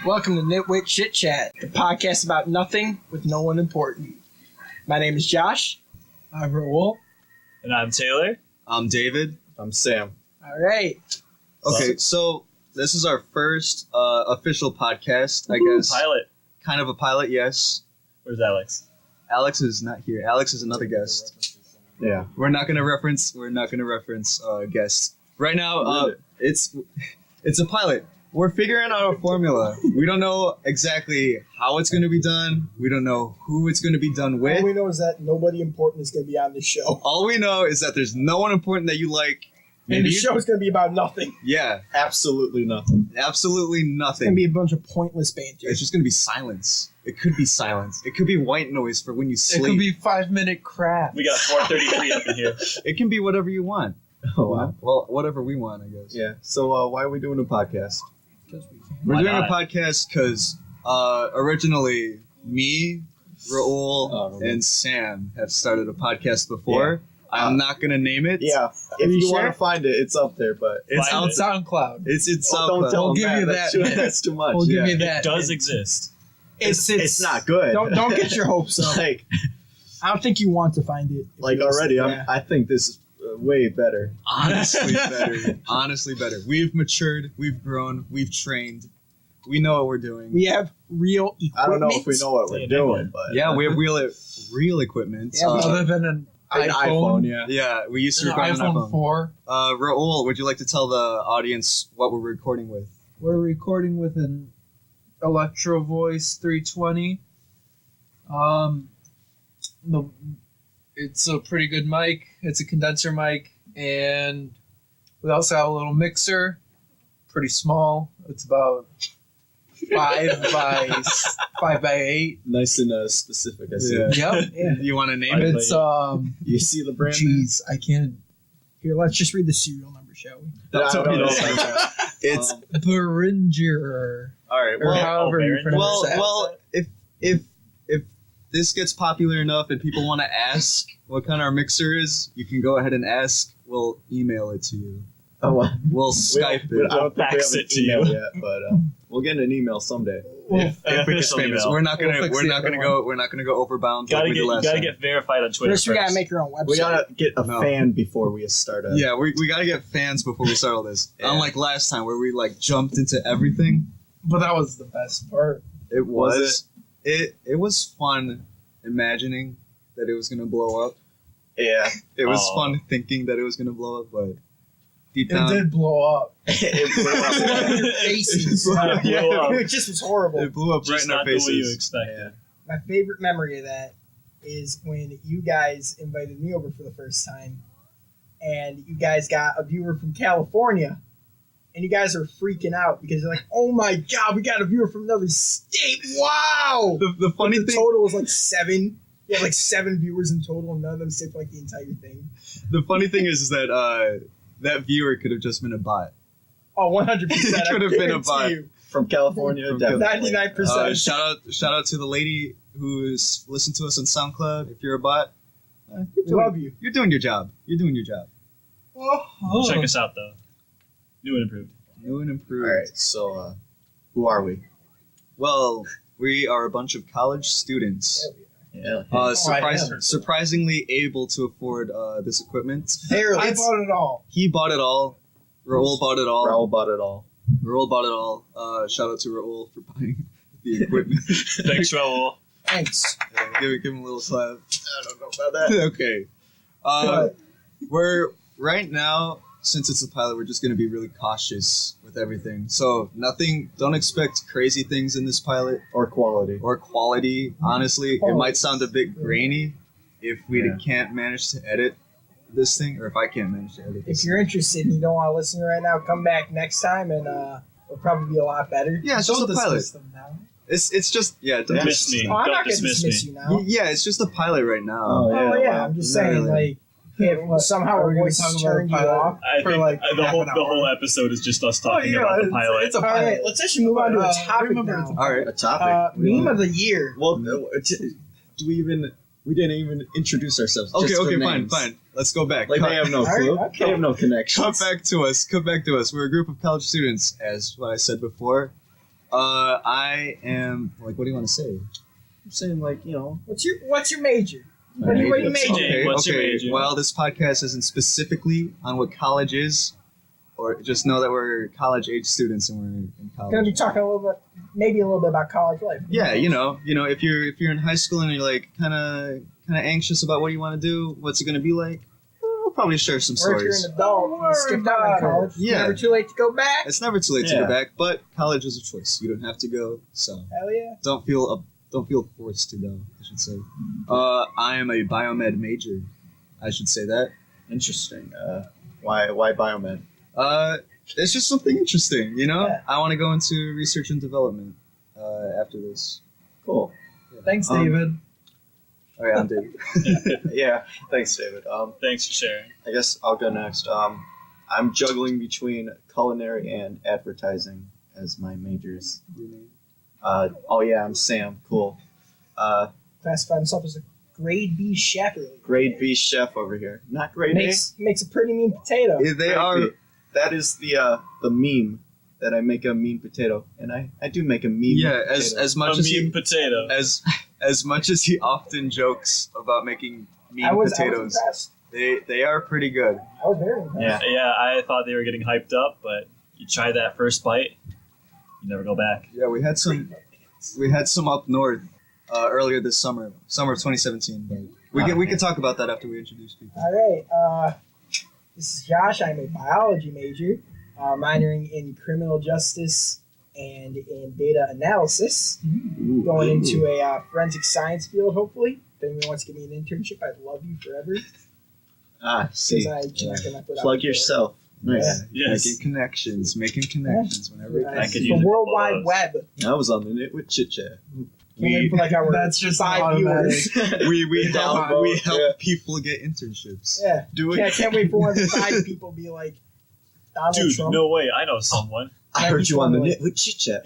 Welcome to Nitwit ChitChat, the podcast about nothing with no one important. My name is Josh. I'm Raul. And I'm Taylor. I'm David. I'm Sam. All right. Okay, so this is our first official podcast, I guess. Pilot. Kind of a pilot, yes. Where's Alex? Alex is not here. Alex is another guest. Yeah. We're not gonna reference guests. Right now, it's a pilot. We're figuring out a formula. We don't know exactly how it's gonna be done. We don't know who it's gonna be done with. All we know is that nobody important is going to be on this show. All we know is that there's no one important that you like. And the show is going to be about nothing. Yeah, Absolutely nothing. absolutely It's nothing. going to be a bunch of pointless banter. It's just gonna be silence. It could be silence. It could be white noise for when you It sleep. could be 5-minute crap. We got 433 up in here. It can be whatever you want. Oh, wow. Well, whatever we want, I guess. Yeah. So why are we doing a podcast? Because we can. We're Why doing not? a podcast because originally me, Raul, and Sam have started a podcast before. I'm not going to name it. Yeah. If you you want sure? to find it, it's up there. But It's Find out. it. SoundCloud. It's don't tell We'll them give you That's that. that's too much. We'll give you It that. does exist. It's not good. Don't get your hopes up. like I don't think you want to find it. already. Yeah. I think this is way better. Honestly better. Honestly better. We've matured. We've grown. We've trained. We know what we're doing. We have real equipment. I don't know if we know what we're Yeah, doing, but yeah, we have real equipment. Yeah, Other than an iPhone. Yeah. Yeah, we used to An record on an iPhone iPhone. 4. Raul, would you like to tell the audience what we're recording with? We're recording with an Electro Voice 320. It's a pretty good mic. It's a condenser mic, and we also have a little mixer. Pretty small. It's about 5 by 8. Nice and specific. I see. Yeah. Yep. Yeah. You want to name it? It's You see the brand? Jeez, I can't. Here, let's just read the serial number, shall we? That's what we It's Beringer. all right. Or Well, however you Baron? pronounce that. well, if this gets popular enough and people want to ask what kind our mixer is, you can go ahead and ask. We'll email it to you. Oh, well. We'll Skype I it. don't think we have Fax an it to email you. yet, but we'll get an email someday. If we get Official famous, email. we're not gonna We'll fix we're the not other gonna one. go we're not gonna go overbound. Gotta like we get did last time. get verified on Twitter First, we got to make our own website. We gotta get a No. fan before we start a. Yeah, we gotta get fans before we start all this. Yeah. Unlike last time where we like jumped into everything. But that was the best part. It Was it was fun imagining that it was gonna blow up. Yeah. It was Oh. fun thinking that it was gonna blow up, but deep It down did blow up. It blew up. Your faces. Yeah. It just was horrible. it blew up right Just in our not the way you faces. expected. My favorite memory of that is when you guys invited me over for the first time, and you guys got a viewer from California, and you guys are freaking out because you're like, "Oh my god, we got a viewer from another state! Wow!" The funny The thing total was like 7. You had like 7 viewers in total, and none of them stayed for like the entire thing. the funny thing is that that viewer could have just been a bot. Oh, 100%. It could have been a bot. From California, From definitely. 99%. Shout out to the lady who's listened to us on SoundCloud. If you're a bot, We love you. you're doing your job. You're doing your job. Oh. Check us out though. New and improved. New and improved. All right. So, who are we? Well, we are a bunch of college students. Yeah. Surprisingly able to afford this equipment. I bought it all. He bought it all. Raul bought it all. Raul bought it all. Raul bought it all. Shout out to Raul for buying the equipment. Thanks, Raul. Thanks. give him a little clap. I don't know about that. Okay. We're right now, since it's a pilot, we're just going to be really cautious with everything. So don't expect crazy things in this pilot Or quality. or quality. Honestly, it might sound a bit grainy if we Yeah. can't manage to edit this thing, or if I can't manage to edit this If you're interested and you don't want to listen right now, come back next time and it'll probably be a lot better. Yeah, it's just Don't a pilot. dismiss them now. It's just, yeah. Don't Dismiss me. Oh, I'm Don't not going to dismiss dismiss me. you now. Yeah, it's just a pilot right now. Oh, Oh, yeah, yeah, wow. I'm just Not saying, really. like, if somehow Are our we gonna voice talk about turned you pilot? off. I For think like the half whole an the hour. whole episode is just us talking about the pilot. It's a All pilot. right, let's actually move on to a topic remember now. All right. A topic. Meme of the year. Well, we didn't even introduce ourselves. Okay, just okay, for fine, names. fine. Let's go back. Like, they have no All right, clue. okay. They have no connection. Come back to us. We're a group of college students, as what I said before. I am like. What do you want to say? I'm saying like What's your major? What do you major? Okay. What's your major? Well, this podcast isn't specifically on what college is, or just know that we're college-age students and we're in college. Gonna be talking maybe a little bit about college life. Yeah, if you're in high school and you're like kind of anxious about what you want to do, what's it gonna be like? We'll probably share some Or if you're stories. an adult, you skipped out on college. Yeah. It's never too late to go back. It's never too late to Yeah. go back, but college is a choice. You don't have to go, so Hell yeah. don't feel forced to go. I should say. I am a biomed major. I should say that. interesting. Why biomed? It's just something interesting, Yeah. I want to go into research and development after this. Cool. Thanks, David. Oh yeah, I'm David. Yeah. Thanks, David. Thanks for sharing. I guess I'll go next. I'm juggling between culinary and advertising as my majors. Oh yeah, I'm Sam. Cool. Classified himself as a grade B chef. Grade B chef over here. Not grade Makes a pretty mean potato. They Grade are. B. That is the meme that I make a mean potato, and I do make a mean. Yeah, potato. as A much as mean he potato. as much as he often jokes about making mean I was potatoes, impressed. they are pretty good. I was very impressed. Yeah. Yeah, I thought they were getting hyped up, but you try that first bite, you never go back. Yeah, we had some up north earlier this summer of 2017. But we can talk about that after we introduce people. All right. This is Josh. I'm a biology major, minoring in criminal justice and in data analysis. Going into a forensic science field, hopefully. If anyone wants to give me an internship, I'd love you forever. See. Because I cannot get my foot out Plug the door. yourself. Nice. Yes. Making connections whenever you Yeah. can. I could The use a World couple of Wide those. Web. I was on the Nitwit ChitChat. Can't wait for like our That's just 5 automatic. viewers. we Downvote, help yeah. people get internships. Yeah. Do it. Yeah, I can't wait for one of the 5 people to be like Donald Dude, Trump. no way. I know someone. I heard you on the Wait. Nitwit ChitChat.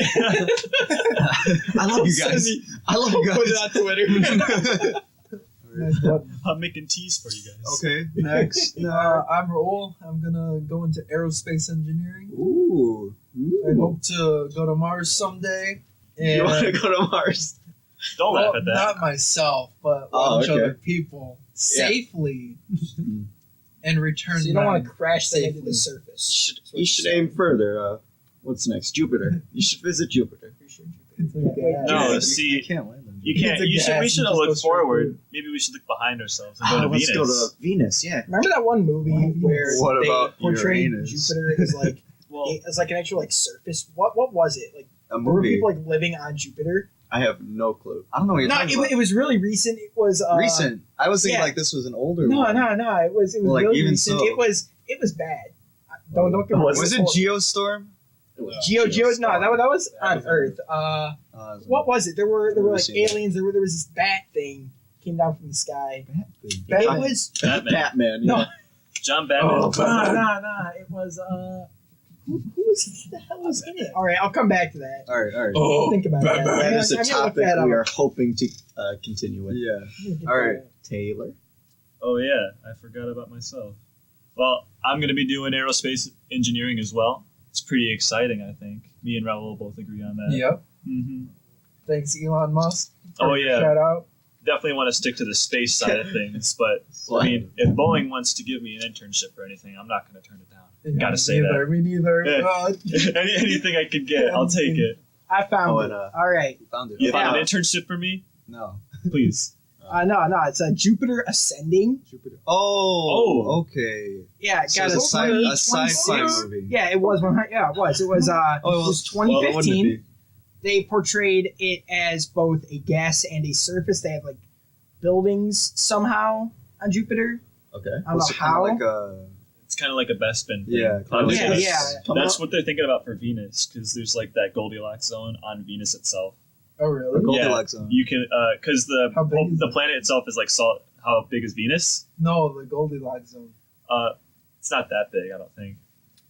I love you guys. I love you guys. Put it on Twitter. Nice one. I'm making teas for you guys. Okay, next. I'm Raul. I'm gonna go into aerospace engineering. Ooh. I hope to go to Mars someday. And You want to go to Mars? Don't well, laugh at that. not myself, but Oh, launch okay. other people safely and return. So you don't want back to crash them into safely. the surface. You should aim further. What's next? Jupiter. You should visit Jupiter. No, You see, can't land them. you can't. It's a You should. gas We and should just look go straight forward. through. Maybe we should look behind ourselves and go to Let's Venus. go to Venus. Yeah. Remember that one movie where What they about portrayed Uranus? Jupiter as like Well, it's like an actual like surface. What was it? Like A were movie. people like living on Jupiter? I have no clue. I don't know what you're No, talking it, about. it was really recent. It was Recent. I was thinking yeah. like this was an older No, one. no. It was Well, like, really even recent. so. It was bad. Don't get me Was wrong. Was it Geostorm? Geo? No, that was on Earth. What was it? There were Never like seen it. aliens. There was this bat thing came down from the sky. It Batman. was Batman. Batman. No. Yeah. John Batman. Oh, no. It was who the hell was in it? All right, I'll come back to that. All right. Oh, Think about that. That is a I'm gonna look topic that up. we are hoping to continue with. Yeah. I'm gonna get All right. that. Taylor. Oh yeah, I forgot about myself. Well, I'm gonna be doing aerospace engineering as well. It's pretty exciting, I think. Me and Raul both agree on that. Yep. hmm Thanks, Elon Musk. Oh yeah, Shout out. definitely want to stick to the space side of things. But I mean, if Boeing wants to give me an internship or anything, I'm not gonna turn it down. Gotta say that. Me neither. Yeah. Anything I could get, I'll take it. I found Oh, it. and, All right. You found it. You Yeah. found an internship for me, No. please. No. It's Jupiter Ascending. Jupiter. Oh. Okay. Yeah, So got it's a sci-fi movie. Yeah, it was 100. Yeah, it was. It was. It was Well, what wouldn't it 2015. be? They portrayed it as both a gas and a surface. They have like buildings somehow on Jupiter. Okay. I don't know Was it kinda how. like a It's kind of like a Bespin thing. Yeah, I would say Yeah, that's, yeah. that's what they're thinking about for Venus, because there's like that Goldilocks zone on Venus itself. Oh, a really? Goldilocks zone? You can, because How big is the it? planet itself is like salt. How big is Venus? No, the Goldilocks zone. It's not that big, I don't think.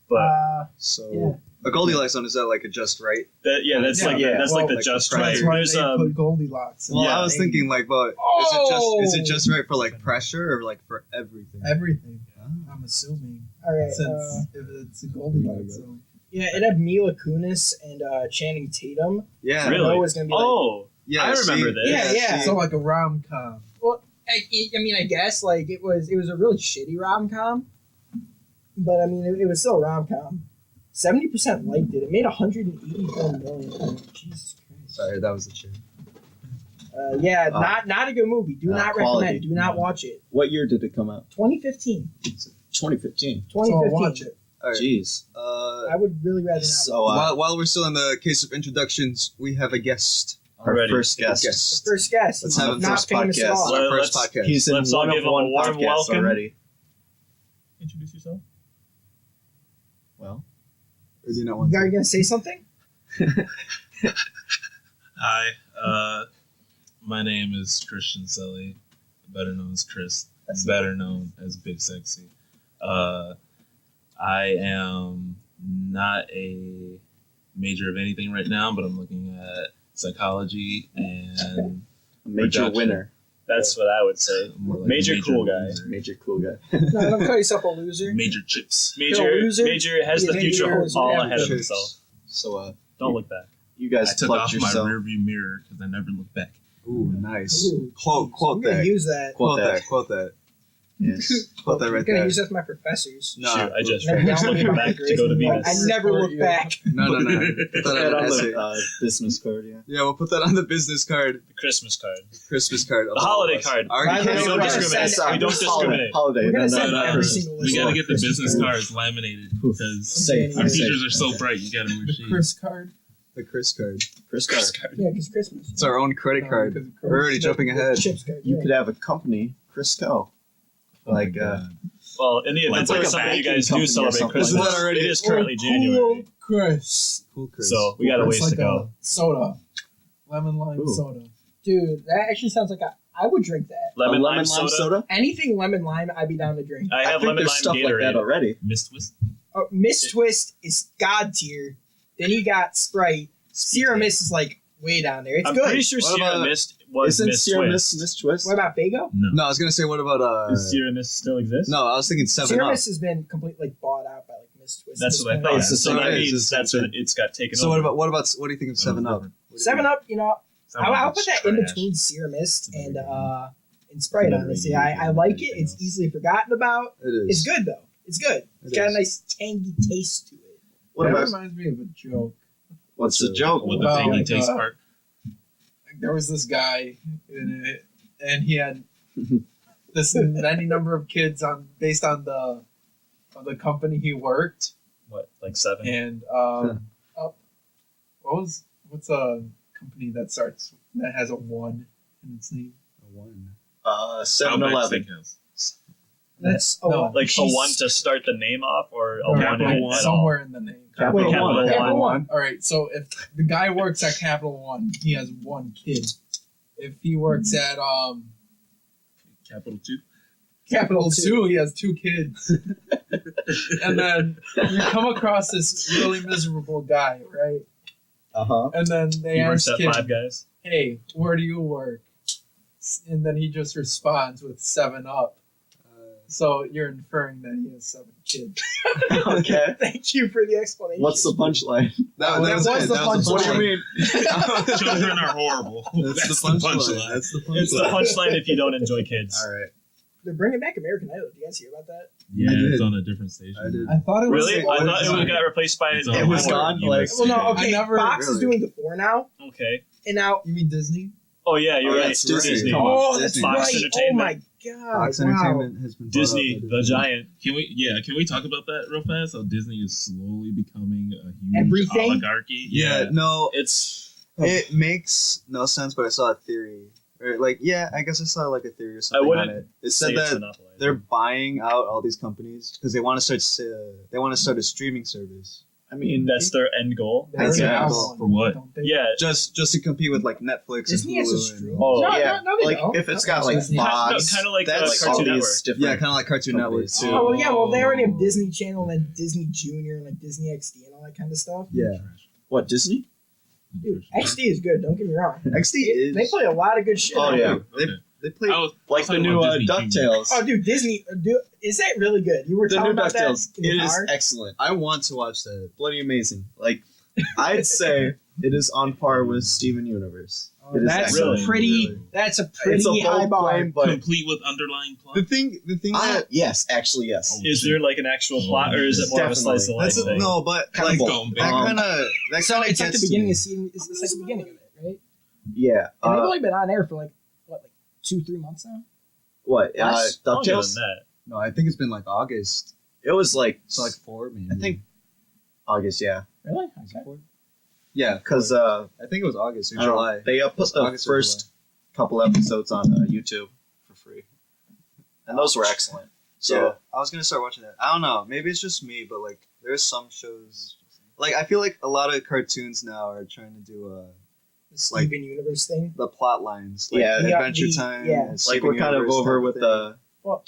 But So Yeah. a Goldilocks zone, is that like a just right? that's Yeah, like that's well, like the like just the right. That's why There's they put Goldilocks. Well, Yeah. I was thinking like, but is it just right for like pressure or like for everything? Everything. Ah. I'm assuming. All right. Since if it's a Goldilocks zone. Yeah, it had Mila Kunis and Channing Tatum. Yeah. I Really? know it was gonna be like, Oh, Yeah. I remember this. Yeah. So like a rom com. well, I mean, I guess like it was a really shitty rom com, but I mean, it was still a rom com. 70% liked it. It made 184 million. Jesus Christ. Sorry, that was the shit. Yeah, not a good movie. Do not quality. recommend. Do not watch it. What year did it come out? 2015. 2015. 2015. So I'll watch it. All right. Jeez. I would really rather not. So While we're still in the case of introductions, we have a guest. our Already. first guest. First guest. Let's He's have him not first famous at podcast. all. Our Well, first let's- podcast. He's in Let's all one give of him a one warm podcast welcome. already. Introduce yourself. Well, Or do you not want Are you to? gonna say something? Hi, my name is Christian Selly, better known as Chris, better known as Big Sexy. I am not a major of anything right now, but I'm looking at psychology and a major Production. winner. That's what I would say. more like Major cool guy. loser. Major cool guy. No, don't call yourself a loser. Major chips. Major, You're a loser? Major has the Yeah, future you're a all loser. ahead of Cheers. himself. So Don't look back. you guys I took plugged off yourself. my rearview mirror because I never look back. Ooh, nice. Ooh, Quote I'm gonna that. use that. Quote Quote that. Quote that. Yes. Quote that I'm right gonna there. use that with my professors. No, Shoot, I just Never finished down looking my back to grades. go to I Venus. never look back. no. Put that Put that on on the essay. the business card, yeah. Yeah, we'll put that on the business card, The Christmas card. Christmas card. of The all holiday of us. card. Already By the We way, canceled don't we're that. gonna discriminate. send We don't Holiday. discriminate. Holiday. We're gonna No, send no, no. every no. single We gotta get the Christmas business card. cards laminated Oof. because Safe. our Safe. teachers are so bright. You gotta wear The shades. Chris card. The Chris card. Chris card. Yeah, because Christmas. It's our own credit card. because of We're already Chris. jumping ahead. Chips card. You yeah. could have a company, Crisco. Oh my Like, God. Well, in the event It's like that a some of you banking guys do company or celebrate something Christmas, like that already. it is currently Cool January. Chris. Cool Chris. So we got a It's ways like to go. a soda. Lemon lime Ooh. soda. Dude, that actually sounds like I would drink that. Lemon a lime soda. Anything lemon lime, I'd be down to drink. I have think lemon there's lime stuff like that Gatorade. already. Mist Twist. Oh, Miss Twist is god tier. Then you got Sprite. Sierra Mist is like way down there. It's I'm good. pretty sure What Sierra about- Mist was Isn't Miss Sierra Twist. Miss Twist? What about Fago? No. No, I was gonna say, what about Does Sierra Mist still exist? No, I was thinking 7 Sierra Up. Mist has been completely like bought out by like Miss Twist. That's what I It's thought. it's the So same that thing. means It's the that's same what it's got taken So over. what do you think of 7 Up? Seven Up, you know, I'll put that in Trash. between Sierra Mist and Sprite. Honestly, I like it. It's easily forgotten about. It is. It's good though. It's good. It's It got a is. nice tangy taste to it. What that about reminds me of a joke. what's the joke? With the Oh tangy my taste God. part. Like, there was this guy in it, and he had this many number of kids based on the company he worked, What, like 7? and up. What's a company that has a 1 in its name? 7-Eleven. Steakhouse. That's No, Like a 1 to start the name off, or a Or 1 Capital in it One. at all? Somewhere in the name. Capital Capital One. Capital One. All right, so if the guy works at Capital One, he has 1 kid. If he works at Capital 2. Capital Two, he has 2 kids. And then you come across this really miserable guy, right? Uh-huh. And then they He works ask at him, 5 Guys. "Hey, where do you work?" And then he just responds with 7 Up. So you're inferring that he has 7 kids. Okay. Thank you for the explanation. What's the punchline? That That was was it. the That was the What do you punchline. mean? Children are horrible. That's the punchline. That's the punchline. It's the punchline if you don't enjoy kids. All right. They're bringing back American Idol. Did you guys hear about that? Yeah, I did. it's on a different station. I did. I thought it was Really? I thought it got replaced by It's a on It was our gone, US like- Well, no. station. Okay, I never Fox is really- doing the 4 now, Okay. and now. You mean Disney? Oh, yeah, you're Oh, right. that's Disney. Come on. Oh, that's Disney. right. Fox Oh Entertainment. my god! Fox wow. Entertainment has been bought Disney, out by the giant. Can we talk about that real fast? How Disney is slowly becoming a huge Everything? oligarchy. Yeah, no, It's. it makes no sense, but I saw a theory. Or like, yeah, I guess I saw like a theory or something on wouldn't it. It Say said it's that monopolized. they're buying out all these companies because they want to start a streaming service. I mean, That's their end goal. They already Yeah. have For one, what? don't they? Yeah. Just to compete with like Netflix Disney and has a Hulu. stream. Oh, No, yeah, no, they like don't. if it's got like Disney. Fox, Kind of like that's Cartoon all Network. these different. yeah, kind of like Cartoon Network companies. too. Oh well, yeah. Well, they already have Disney Channel and then Disney Junior and like Disney XD and all that kind of stuff. Yeah, What, Disney? Dude, XD is good. Don't get me wrong. XD is. They play a lot of good shit. Oh, out yeah. there. They They played. Like the talking new about Disney DuckTales. Oh, dude, Disney, is that really good? You were The talking new about that DuckTales. in the It is car? excellent. I want to watch that. Bloody amazing. Like, I'd say it is on par with Steven Universe. Oh, It is that's excellent. a pretty. Really. That's a It's pretty a high bold bar. claim, but Complete with underlying plot. The thing that yes, actually yes. Oh, Is there like an actual plot, or is it more of a slice of life that's thing? no, but Kind like of both. that Um, kind of that So kind of it's like the gets to beginning me. of season. It's like the beginning of it, right? Yeah. And they've only been on air for like 2-3 months now. What? Less? Longer DuckTales? than that. No, I think it's been like August. It was like So like 4 maybe. I think August. Yeah, Really? Was Okay. it 4? Yeah, because I think it was August or July. they put the August or first couple episodes on YouTube for free, and those were excellent. So Yeah, I was gonna start watching that. I don't know. Maybe it's just me, but like there's some shows. Like I feel like a lot of cartoons now are trying to do The Steven Universe thing. the plot lines. Like Yeah. Adventure The- Time. yeah. and like Steven we're kind of Universe over type with thing. the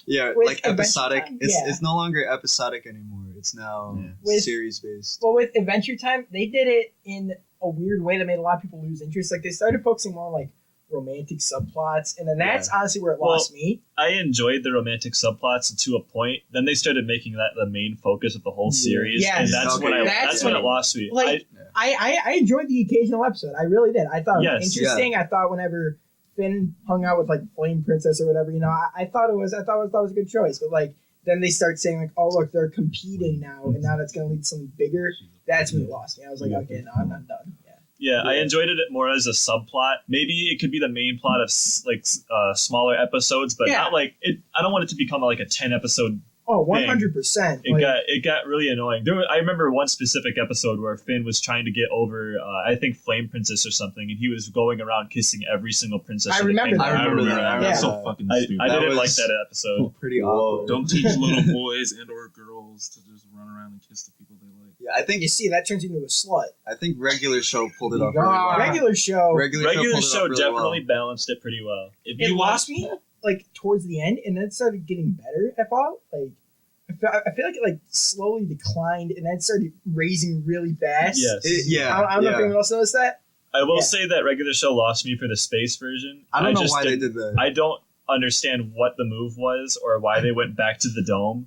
Yeah, With like Adventure episodic. Time, It's yeah. it's no longer episodic anymore. It's now Yeah. With- series based. Well, with Adventure Time, they did it in a weird way that made a lot of people lose interest. Like they started focusing more on like romantic subplots, and then that's honestly where it lost me. I enjoyed the romantic subplots to a point. Then they started making that the main focus of the whole series, Yes. and that's Okay, when yeah. that's when it lost me. Like I enjoyed the occasional episode. I really did. I thought it was Yes, interesting. I thought whenever Finn hung out with like Flame Princess or whatever, I thought it was a good choice. But like then they start saying like, oh look, they're competing now, and now that's gonna lead to something bigger. That's when it lost me. I was like, okay, no, I'm not done. Yeah. I enjoyed it more as a subplot. Maybe it could be the main plot of smaller episodes, but Yeah. not like it. I don't want it to become like a 10 episode. Oh, 100%. It got really annoying. I remember one specific episode where Finn was trying to get over, I think Flame Princess or something, and he was going around kissing every single princess. I in the remember kingdom. that. I remember that. Yeah. That's so fucking stupid. I That didn't like was- that episode. Pretty Whoa. awkward. Don't teach little boys and or girls to just run around and kiss the people they like. Yeah, I think you see, that turns you into a slut. regular show pulled it off really Nah. well. Regular show, Regular pulled it off show really definitely well. balanced it pretty well. If it you lost watch, me like towards the end, and then it started getting better. I thought I feel like it like slowly declined, and then started raising really fast. Yes. I don't know if anyone else noticed that. I will Yeah. say that regular show lost me for the space version. I don't know just why they didn't- did that. I don't understand what the move was or why they went back to the dome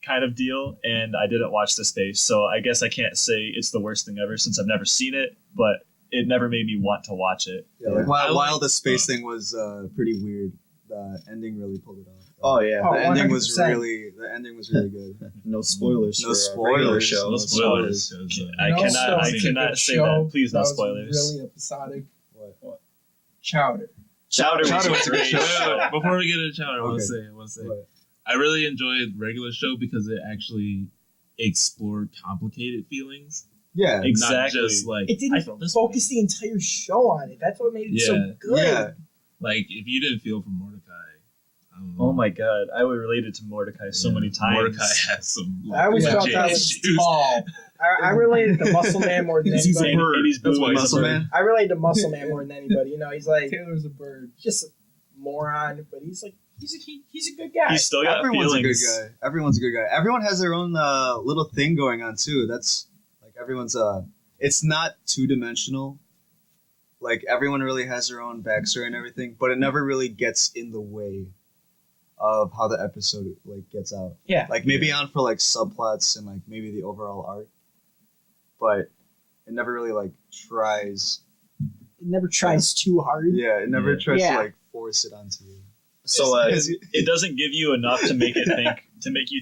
kind of deal, and I didn't watch the space, so I guess I can't say it's the worst thing ever since I've never seen it, but it never made me want to watch it. Yeah, like, while, I while like- the space thing was pretty weird, the ending really pulled it off. oh yeah, Oh, the ending was 100%. really good. no spoilers. No for a regular spoilers. show. no spoilers. spoilers. I No cannot specific say show that. Please, no that was spoilers. Really episodic. What? Chowder. Chowder Chowder was was a great. good show. Wait, before we get into Chowder, I want Okay. to say, What? I really enjoyed regular show because it actually explored complicated feelings. Yeah. Exactly. Not just like It I didn't felt this focus the entire show on it. That's what made it Yeah. so good. Yeah. like if you didn't feel for Mordecai, I don't know. Oh my god, I would relate it to Mordecai so many times. Mordecai has some. I always legit felt that was issues. Tall. I related to Muscle Man more than He's a anybody. bird. And he's That's blue why eyes. Muscle Man. I related to Muscle Man more than anybody. He's like Taylor's a bird. just a moron, but he's a good guy. He's still got Everyone's feelings. a good guy. Everyone's a good guy. Everyone has their own little thing going on too. That's like everyone's it's not two dimensional. Like everyone really has their own backstory and everything, but it never really gets in the way of how the episode like gets out. Yeah. Like maybe on for like subplots and like maybe the overall arc. But it never really like tries. It never tries too hard. Yeah, it never tries Yeah. to like force it onto you. So It doesn't give you enough to make you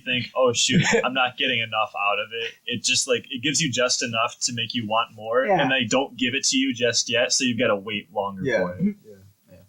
think, oh shoot, I'm not getting enough out of it. It just like it gives you just enough to make you want more, Yeah. and they don't give it to you just yet, so you've got to wait longer Yeah. for it.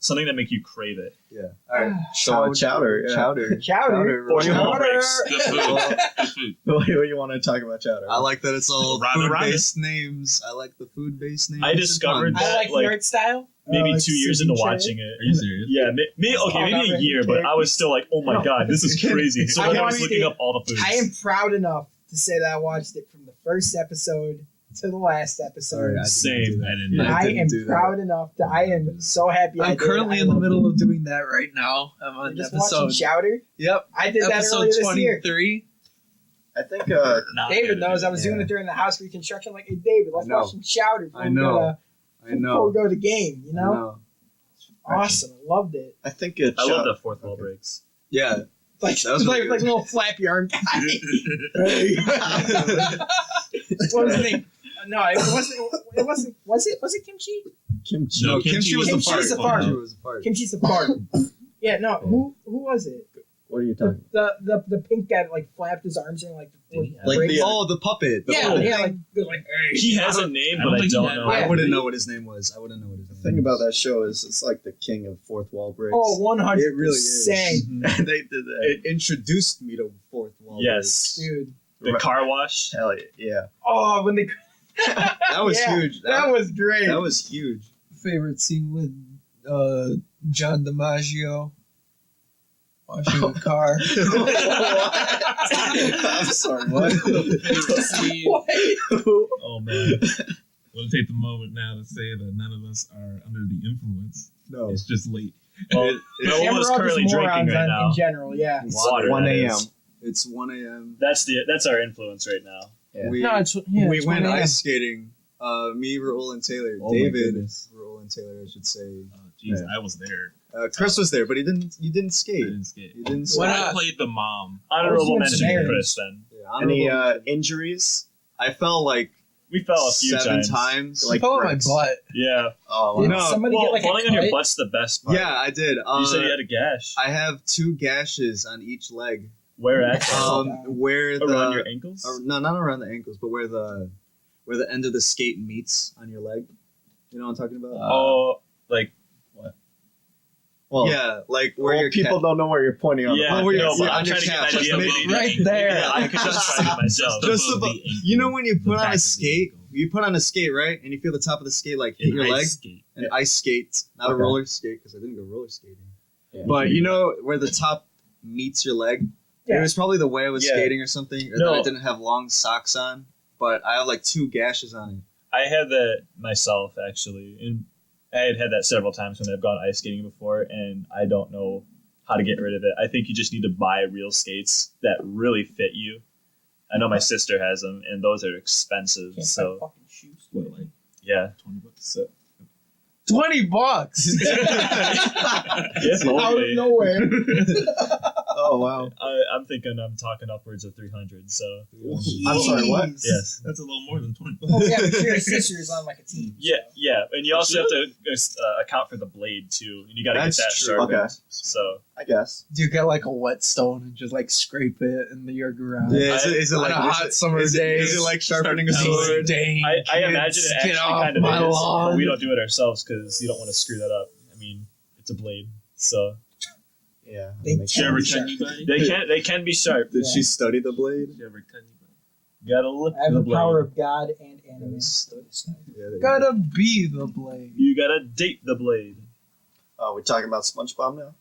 Something to make you crave it. Yeah. All right. So Chowder. Yeah. Chowder. Chowder. Or Chowder. Chowder. breaks. Good food. Good food. What do you want to talk about Chowder? I like that it's all Rhonda, food-based names. I like the food-based names. I discovered I like like, the art style. Maybe Like 2 years into ceviche. watching it. Are you serious? Yeah, maybe a year, but I was still like, oh my god, this is crazy. So I when I wanted was looking to- up all the foods. I am proud enough to say that I watched it from the first episode to the last episode. Sorry, I Same. I didn't. Yeah. I didn't am do that. proud enough that I am so happy. I I'm did. currently I in the love middle it. of doing that right now. I'm on Just watching episode. Chowder. Yep. I did that Episode earlier this year. 23. I think Not David good. knows I was doing Yeah. it during the house reconstruction. Like, hey, David, let's I know. watch some Chowder before I we go know. to I know. the game. You know. Awesome. I loved it. I think it. I love the fourth wall breaks. Yeah. Like, That was really like good. little flappy arm guy. Hey. What was his name? No, it wasn't. Was it Kimchi? Kimchi. No, kimchi was the Kimchi's fart. the fart. Kimchi was the fart. Kimchi's the fart. Yeah, no. Who was it? What are you talking? The pink guy that, like, flapped his arms in like the Like breaks. the- Oh, the puppet. The yeah, puppet. yeah, like hey. He has a name, I but don't I think he don't had know. one. Yeah. I wouldn't know what his name was. I wouldn't know what his name The thing about that show is it's like the king of fourth wall breaks. Oh, 100%. It really is. they did that. It introduced me to fourth wall. Yes. Dude. The car wash. Hell yeah. Oh, when they That was Yeah, huge. that was great. That was huge. Favorite scene with John DiMaggio washing a car. I'm sorry, what? What? Oh man. We'll take the moment now to say that none of us are under the influence. No. It's just late. Well, Yeah, Raul we're is all currently just drinking morons right now. in general, yeah. Water, 1 that a.m. is. It's 1 a.m. That's our influence right now. Yeah. We, No, it's we went 1 a.m. ice skating. Me, Raul, and Taylor. Oh my David, goodness. Raul, and Taylor, I should say. Jeez, Yeah. I was there. Chris was there, but you didn't I skate. didn't skate. You didn't When skate. I played the mom. Honorable doing mention some to errands. Chris then. Yeah, Any honorable- injuries? I fell like We fell a few 7 times. times. Like Fell on my bricks. butt. Yeah. Oh, Did wow. No, somebody Well, get like falling a on your cut? butt's the best part. Yeah, I did. You said you had a gash. I have 2 gashes on each leg. Where at? Where the Around your ankles? no, not around the ankles, but where the end of the skate meets on your leg. You know what I'm talking about? Oh, like Well, yeah, like where well, your people don't know where you're pointing on. yeah, the where podcast. you're- no, but yeah, I'm on your trying to get calf, an idea. just Maybe right there. Yeah, I could just try it myself. Just above above- the ankle. You know when you The put back on of a the skate, ankle. you put on a skate, right, and you feel the top of the skate like hit In your ice leg, skate. an ice skate, not a Okay. roller skate because I didn't go roller skating. Yeah. But you know where the top meets your leg. Yeah. It was probably the way I was Yeah. skating or something, or No. that I didn't have long socks on. But I have like 2 gashes on it. I had that myself actually, and I had that several times when I've gone ice skating before, and I don't know how to get rid of it. I think you just need to buy real skates that really fit you. I know my sister has them, and those are expensive. Can't So find fucking shoes. What, like yeah, $20? so $20. if Out of only. nowhere. Oh wow. I'm thinking I'm talking upwards of 300. So I'm sorry, what? Jeez. yes, That's a little more than $20. Oh yeah, but your sister's on like a team. yeah, and you also have to account for the blade too, and you got to get That's that true. sharpened. Okay. So I guess. Do you get like a whetstone and just like scrape it in your garage? Yeah, is it On like a hot summer day. Is it like sharpening a Start sword? Dang, I imagine kids, it actually get off kind of my is, lawn. but we don't do it ourselves because you don't want to screw that up. I mean, it's a blade, so Yeah. They that makes Did you ever sense. cut anybody? they can be sharp. Did she study the blade? Did you ever cut anybody? Gotta look I have the the blade. power of God and anime. Yeah, there you Gotta be the blade. You gotta date the blade. We're talking about SpongeBob now.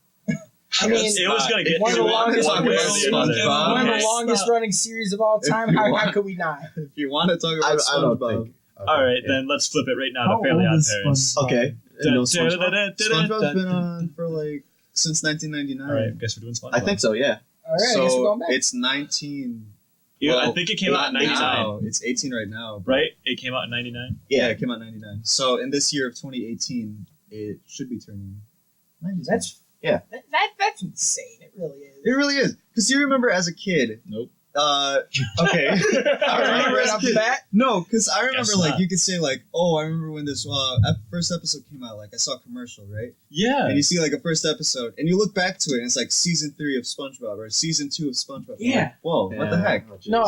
I mean, It was gonna get one of to the it longest one way or running- the other. SpongeBob. one of the Okay. longest running series of all time. If you How want. could we not? go. If you want to talk I about don't SpongeBob, think. All right, then let's flip it right now How to Fairly old Odd is Parents. SpongeBob? Okay. Dun, No dun, SpongeBob? dun, dun, dun, SpongeBob's dun, been dun. on for like since 1999. All right, guess we're doing SpongeBob. I think so. Yeah. All right, I guess we're So going back. it's 19. Yeah, I well, think it came out in not 99, now. It's 18 right now. but- right? It came out in 99. Yeah, it came out in 99. So in this year of 2018, it should be turning 19. That's Yeah. That's insane. It really is. It really is. Because you remember as a kid. Nope. Okay. All right, remember right as a off the kid. bat. No, because I remember Guess like not. you could say like, oh, I remember when this first episode came out. Like I saw a commercial, right? Yeah. And you see like a first episode, and you look back to it, and it's like season 3 of SpongeBob or season 2 of SpongeBob. You're Yeah. like, whoa, what the Yeah. heck? Oh, jeez. No,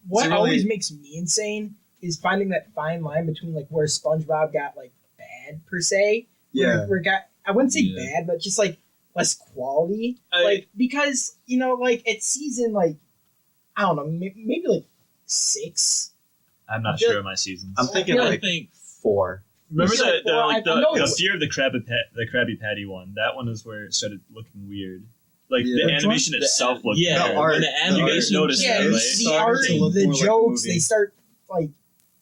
what So really- always makes me insane is finding that fine line between like where SpongeBob got like bad per se, Yeah. where it got I wouldn't say Yeah. bad, but just like less quality, I- like because like at season like I don't know maybe like 6. I'm not I feel sure like- of my seasons. I'm thinking I I like think 4. Remember Sure, the well, like I know the it's- Fear of the Krabby Patty one? That one is where it started looking weird. Like Yeah. the animation itself looked yeah, better. art- when the the You guys animation noticed Yeah, that, the right? started art, to look the more like a jokes, movie. they start like,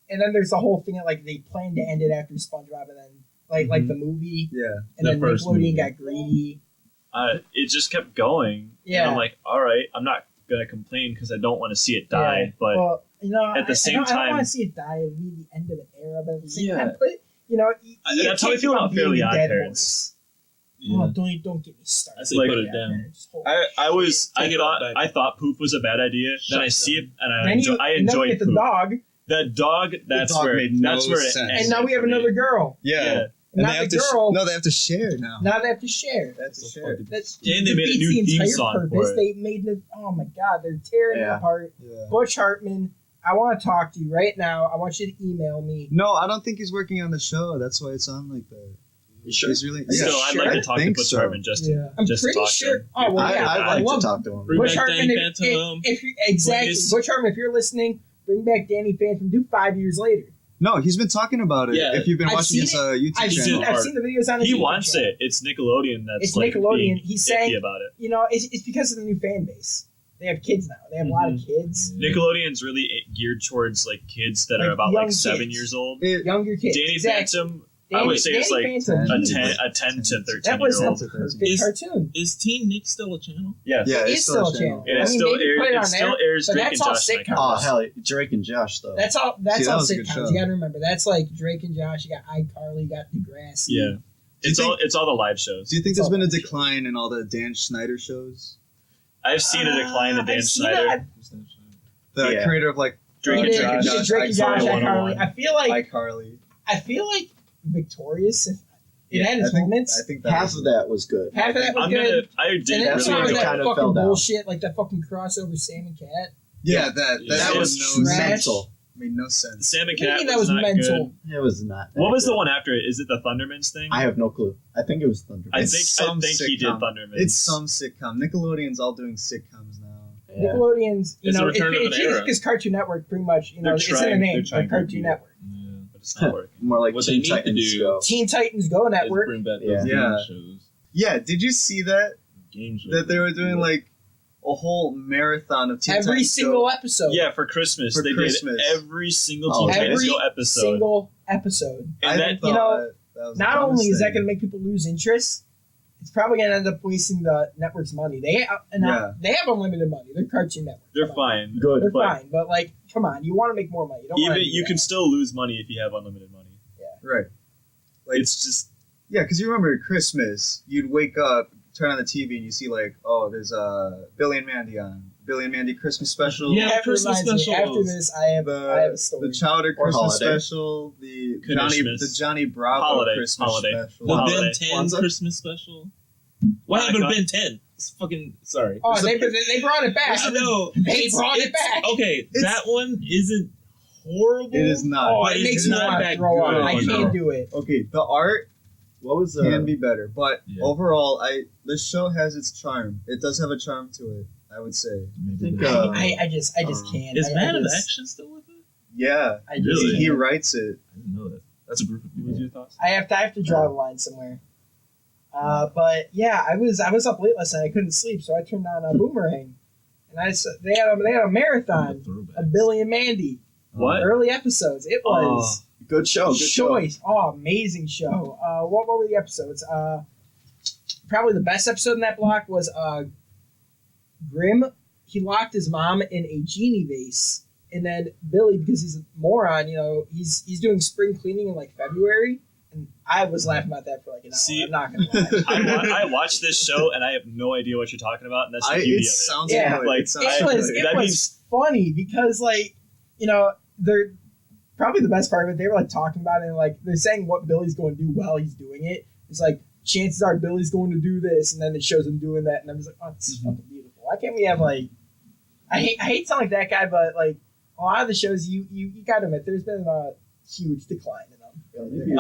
and then there's the whole thing that like they planned to end it after SpongeBob, and then like the movie, Yeah. and The then first Nickelodeon movie. got greedy. It just kept going. Yeah. And I'm like, all right, I'm not gonna complain because I don't want to see it die. Yeah. But well, at the same I don't time- want to see it die and be the end of an era, but at the same Yeah. time, but you That's how I feel about Fairly Odd Parents. Yeah. Don't get me started. I say Like- put it down. I thought poop was a bad idea. Then I see it and I Then enjoy. I then we enjoyed get the poop. dog, That dog. That's dog where. made no That's where it sense. ends and now we have for me. another girl. Yeah. And And now they have the to girl. no, they have to share now. Now they have to share. They have to share. That's And they made a defeats new the theme entire song for purpose. it. They made it. Oh my god, they're tearing it Yeah. apart. Yeah. Butch Hartman, I want to talk to you right now. I want you to email me. No, I don't think he's working on the show. That's why it's on like that. You sure? He's really Still, I'd sure. like I to talk to think Butch so. Hartman just to I'm just to pretty talk sure. to him. Oh well, yeah, I'd I like love to talk to him. Bring Butch back Hartman. Danny If Phantom. you exactly, Please. Butch Hartman, if you're listening, bring back Danny Phantom. Do 5 years later. No, he's been talking about it. Yeah. If you've been I've watching seen his YouTube I've channel. seen the videos on his He YouTube wants channel. it. It's Nickelodeon that's It's like Nickelodeon. being He's saying- iffy about it. You know, it's because of the new fan base. They have kids now. They have a lot of kids, Nickelodeon's really geared towards like kids that Like are about young like 7 kids. years old. younger kids. Danny Exactly. Phantom, I would say it's Danny like Phantom, a he 10, was- a 10 to 13 That was year a old. perfect Is- cartoon. Is Teen Nick still a channel? Yeah, Yeah, It is still a channel. and I it mean, still maybe airs. put it It on still there, airs but Drake that's and all Josh. sitcoms. Oh hell, Drake and Josh though. That's all. That's See, that all was a good sitcoms. show. You gotta remember. That's like Drake and Josh. You got iCarly. You got Degrassi. Yeah, you think- it's all the live shows. Do you think It's there's all been a that shit. decline in all the Dan Schneider shows? I've seen a decline in Dan I've seen Schneider. it. The Yeah. creator of like Drake He and did. Josh. He did Drake and Josh. iCarly iCarly. 101. I feel like Victorious. It had I its think, moments. I think that Half was of that was good. Half of that was I'm good. I did And then That's some where of it that kind of fucking fell down. bullshit, like that fucking crossover Sam and Cat. yeah, that That made was no trash. sense. Made no sense. Sam and What do you Cat mean was that was not mental? good. It was not. What that was the good. one after it? Is it the Thundermans thing? I have no clue. I think it was Thunder. I It's think some he did sitcom. Thundermans. It's some sitcom. Nickelodeon's all doing sitcoms now. Yeah. Nickelodeon's, It's the return of an era. because Cartoon Network pretty much, They're it's in the trying- name, they're trying like to Cartoon be- Network. Yeah. but it's not working. More like What they Teen need to Titans do- Go. Teen Titans Go Let's Network. bring back Yeah. those Yeah. game shows. Yeah, did you see that? Game shows. That they were doing like a whole marathon of Teen Every Titans single Go. episode. Yeah, for Christmas For they Christmas. did every single Oh, Teen okay. Titans Every Go episode. single episode. I And that, thought you know, that was Not the only is dumbest that thing. going to make people lose interest, it's probably going to end up wasting the network's money. They have unlimited money. They're Cartoon Network. they're Come on. fine. Good. They're but fine, but like, come on, you want to make more money. You don't Even wanna do you that. can still lose money if you have unlimited money. Right. Like It's just yeah, because you remember Christmas, you'd wake up, turn on the TV, and you see like, oh, there's Billy and Mandy on Billy and Mandy Christmas special. Yeah. That Christmas reminds me, specials. After this, I have a story. the Chowder Or Christmas holiday. special, the Christmas. Johnny Bravo Holiday. Christmas Holiday. special. The Holiday. Ben 10 Kwanzaa? Christmas special. What Oh my happened to God. Ben 10? It's fucking sorry. Oh, they brought it back. I know. They brought it back. Okay, It's- that one isn't horrible. It is not. Oh, But it it's makes me not want to that throw up. good. I Oh, can't no. do it. Okay, the art What was can be better, but Yeah. overall, the show has its charm. It does have a charm to it, I would say. I think, I just can't. Is I Man of just- Action still with it? Yeah, I just Really? he can't. writes it. I didn't know that. That's a group of what was people. your thoughts? I have to draw the line somewhere. But yeah, I was up late last night. I couldn't sleep, so I turned on a Boomerang, and they had a marathon of Billy and Mandy What? early episodes. It was good show. Good show. choice. Oh, amazing show. What were the episodes? Probably the best episode in that block was Grim. He locked his mom in a genie vase, and then Billy, because he's a moron, he's doing spring cleaning in like February, and I was laughing about that for like an hour. See, I'm not gonna lie. I watched this show and I have no idea what you're talking about, and that's the It beauty of it. sounds Yeah. good. Like, It sounds I- It was good. it that was means- funny because they're probably the best part of it. They were like talking about it, and like they're saying what Billy's going to do while he's doing it. It's like chances are Billy's going to do this, and then it shows him doing that, and I'm just like, oh, it's fucking beautiful. Why can't we have like I hate sounding like that guy, but like a lot of the shows you gotta admit there's been a huge decline in them. Really.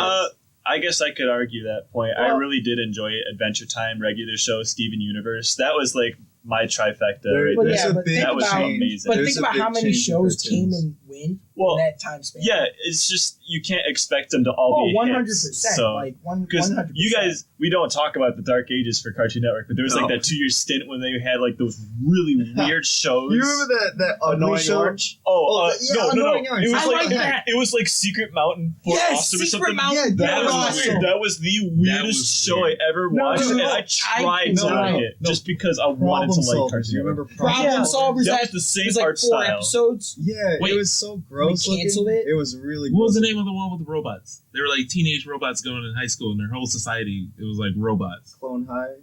I guess I could argue that point. I Well- really did enjoy Adventure Time, regular show, Steven Universe. That was like my trifecta There- right But there. there's yeah, a but big think That was about amazing. but There's think a about big how many change in shows came cartoons. and went Well, in that time span. yeah, it's just you can't expect them to all Oh, be 100%. hits. So Like one, because 100%. you guys, we don't talk about the dark ages for Cartoon Network, but there was like No. that 2-year stint when they had like those really weird shows. You remember that ugly Annoying show? Orange. Oh, yeah, no. Annoying Orange. It was I like like that. it was like Secret Mountain for Yes, Awesome or Secret something. Mountain. Yeah, That that was was weird. awesome. That was the weirdest was show weird. I ever No, watched, no, and no. I tried to no, like no, it just because I wanted meant to like Solvers. Cartoon You remember Network. Problem Solvers That had was the same it was like art 4 style. episodes. Yeah, Wait. it was so gross. They canceled looking. it? It was really. What was the gross. name of the one with the robots? They were like teenage robots going in high school, and their whole society it was like robots. Clone High.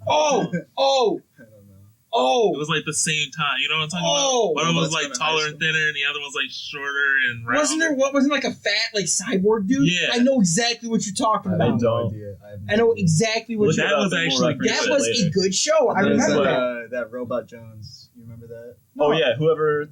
Oh, oh, I don't know. oh. It was like the same time. You know what I'm talking Oh. about? One of them was Robots like going in high taller and thinner, and the other was like shorter and rounder. Wasn't like a fat like cyborg dude? Yeah. I know exactly what you're talking I about. have don't. no idea. I have no I know idea. exactly what Look, you're that was We'll actually reference That it was later. a good show. I There's remember that. that. That Robot Jones. You remember that? Oh yeah, whoever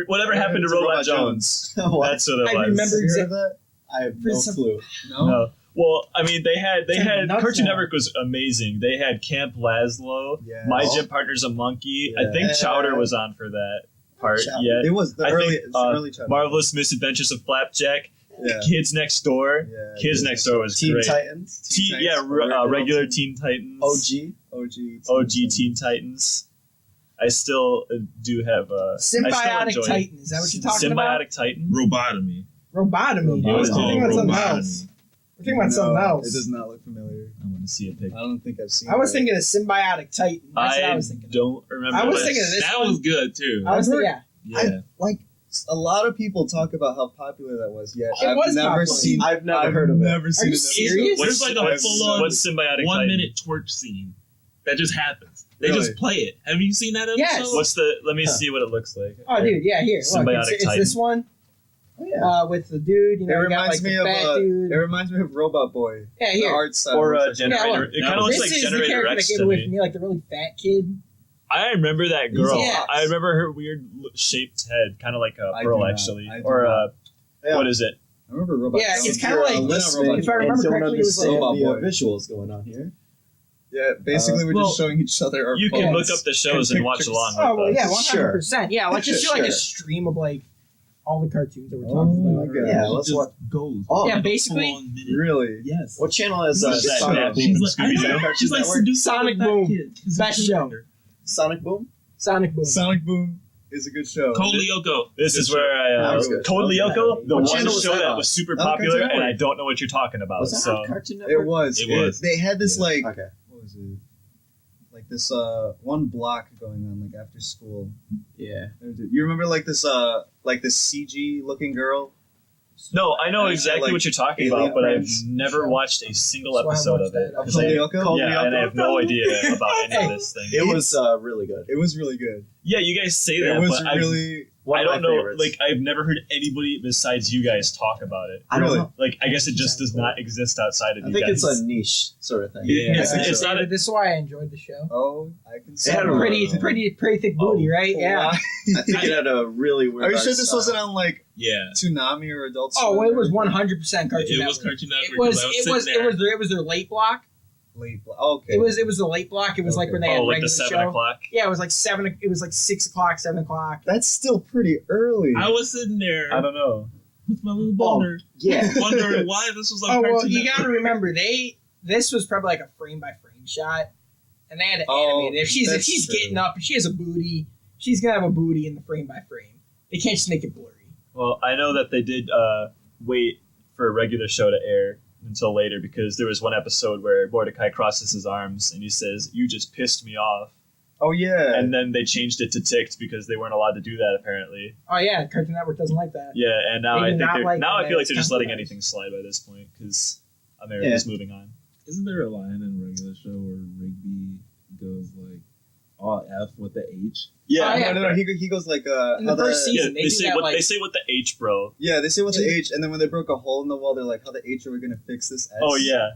whatever happened to Robot Jones. That's what it was. I remember Have you heard exactly. of that? I have For no some- clue. No. Well, I mean, they had Nuts Cartoon now. Network was amazing. They had Camp Laszlo, Yeah. My Gym Partner's a Monkey. I Yeah. think Chowder was on for that part. Chowder. Yeah, It was the I early, think, it's the early chapter. Marvelous Misadventures of Flapjack, Yeah. Kids Next Door. Yeah. Kids Next Door was Teen great. Titans. Teen, Teen yeah, Titans, original regular Teen- Teen Titans. OG. OG. Teen Titans. I still do have I still Symbiotic enjoy it. Titan. Is that what you're talking about? Symbiotic Titan. Robotomy. Robotomy. It was We're talking about something robotomy. else. We're talking about something else. It does not look familiar. I want to see a I picture. don't think I've seen. I was that. thinking of Symbiotic Titan. That's what I I was thinking of. don't remember. I was that. thinking of this That one. was good too. I was I've thinking, yeah. Yeah. like a lot of people talk about how popular that was. Yet It I've was never popular. seen. I've never heard of it. Never seen you it. serious? There's like a full-on what's Symbiotic 1 Titan? minute twerk scene that just happens. They Really? just play it. Have you seen that episode? Yes. What's the? Let me see what it looks like. Oh, dude, yeah, here. Look, Symbiotic it's Titan. this one Oh, yeah. with the dude. You It know, you got reminds like me the of fat dude. It reminds me of Robot Boy. Yeah, The here. art style. Or looks like- Generator. Yeah, look. It kind of looks This like is the Generator character that Rex gave to away me. from me, like the really fat kid. I remember that girl. Yeah. I remember her weird shaped head, kind of like a I Pearl, do not. actually, I do or not. Yeah. what is it? I remember Robot. Yeah, Jones. it's kinda You're like- listening if I remember and don't correctly, it was like- understand Robot the Boy. visuals going on here. Yeah, basically we're well, just showing each other our You can phones look up the shows and watch pictures. along. Oh, well, with yeah, us. 100%. Yeah, like just do like Sure. a stream of like all the cartoons that we're Oh talking my about. God. Yeah, She let's just watch. goes. Oh, Yeah, Like a basically- full-on minute. Really? Yes. what channel is What is that? Sonic That Boom? She's like, I Scooby-Doo? know. Cartoon She's like Network? seducing Sonic the fat Boom. kid. He's a Best good show. singer. Sonic Boom? Sonic Boom. Sonic Boom is a good show. Cole Lyoko. This Good is show. where I That was good. Code Lyoko, the What one channel was show that that on? was super That was popular, Cartoon and I Network. don't know what you're talking about. Was that So on Cartoon Network? It was. It was. They had this like Okay. what was it? Like this one block going on like after school. Yeah. You remember like this CG looking girl? no, I know exactly like what you're talking alien about, but I've friends never show. watched a single So I episode watched of it. that. 'Cause I- Lyoko? yeah, and I have no idea about any of this thing. It was really good. It was really good. Yeah, you guys say It that, was but really. One I of my don't know. favorites. Like, I've never heard anybody besides you guys talk about it. I don't Really? know. Like, I guess it just does not exist outside of I you think guys. it's a niche sort of thing. Yeah. It's not a, This is why I enjoyed the show. Oh, I can see. It had a Pretty thick booty, right? Yeah. I think it had a really weird. Are you art sure this style. wasn't on like Yeah. Tsunami or Adult Oh, Swim well, it was or 100% Cartoon It Network. was Cartoon Network. It was. 'cause I It sitting was. there. It was their late block. late? Okay. It was the late block. It was like Okay. when they had oh, like regular the 7 show. o'clock. Yeah, it was like 7. It was like 6 o'clock, 7 o'clock. That's still pretty early. I was sitting there I don't know. with my little boner, Yeah. wondering why this was on Oh Cartoon well, you Network. got to remember this was probably like a frame by frame shot, and they had to animate it. If she's that's true. getting up, if she has a booty, she's gonna have a booty in the frame by frame. They can't just make it blurry. Well, I know that they did wait for a regular show to air until later because there was one episode where Mordecai crosses his arms and he says, "You just pissed me off." Oh yeah. And then they changed it to ticked because they weren't allowed to do that apparently. Oh yeah, Cartoon Network doesn't like that. Yeah, and now They I do think not they're, like now I when feel like it's they're just letting compromised. anything slide by this point because America's moving on. Isn't there a line in a regular show where Rigby goes like all F with the H? Oh, yeah. No. He goes like In the how first Yeah, season, they do say that, what like, they say with the H, bro. Yeah, they say what's the H, and then when they broke a hole in the wall, they're like, "How the H are we gonna fix this S?" Oh yeah,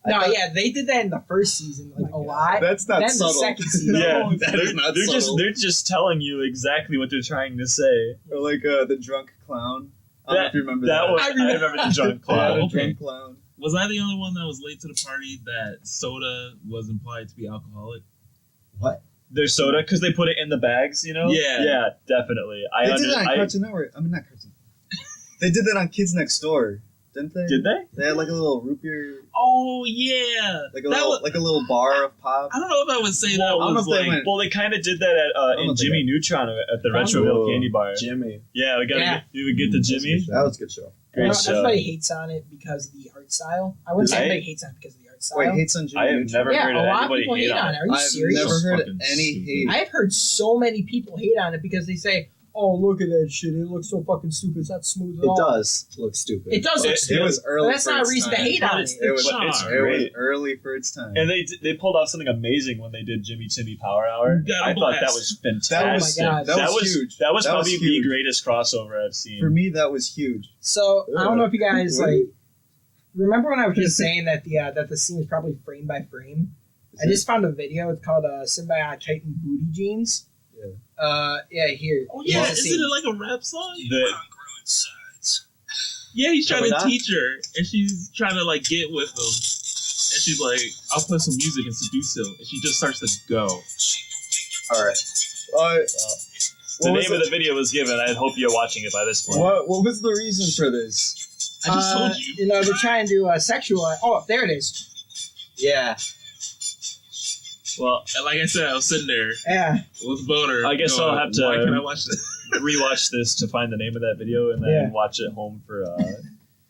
No, yeah, they did that in the first season like a lot. That's not Then subtle. the second season. yeah. that is not they're subtle. just telling you exactly what they're trying to say. Or like the drunk clown. I don't know if you remember that. That one, I I remember- remember the drunk Yeah, clown. the okay. drunk clown. Was I the only one that was late to the party that soda was implied to be alcoholic? Their soda because they put it in the bags, you know. Yeah. yeah, definitely. They did that on Cartoon Network. I mean, not Cartoon. They did that on Kids Next Door, didn't they? Did they? They had like a little root beer, Oh yeah, like a that little, was, like a little bar of pop. I don't know if I would say Well, that I don't know was if they like. went- Well, they kind of did that at don't in think Jimmy Neutron at the Retroville Oh, Candy Bar. Jimmy. Yeah, we got Yeah. you would get the Jimmy. That was a good show. Great show. Everybody hates on it because of the art style. I wouldn't say everybody hates on it because of the art style. Wait, hates on Jimmy I have Neutron? never heard a of lot of anybody people hate on it. Are you I've serious? never heard Fucking any stupid. hate. I've heard so many people hate on it because they say, "Oh, look at that shit! It looks so fucking stupid. It's not smooth at It all." does look stupid. It does look It stupid. was early. But that's for not a its reason to time. hate on it. It was, charm. It's it was great. early for its time. And they pulled off something amazing when they did Jimmy Timmy Power Hour. Got a I thought that blast. was That was- fantastic. Oh my God. that was huge. That was That was probably the huge. greatest crossover I've seen. For me, that was huge. So I don't know if you guys What? like remember when I was just saying that the scene is probably frame by frame. I just found a video. It's called Symbiote Titan Booty Jeans. Yeah, here. Oh yeah, Here's the isn't scene. it like a rap song? The- Yeah, he's trying Can we to not? teach her, and she's trying to like get with him, and she's like, "I'll play some music and seduce him," and she just starts to go. All right. the What was name of the video was given. I hope you're watching it by this point. What was the reason for this? I just told you. They're trying to sexual. Oh, there it is. Yeah. Well, And like I said, I was sitting there Yeah. with boner. I guess going, I'll have to- Why can I watch this? rewatch this to find the name of that video and then Yeah. watch it home for.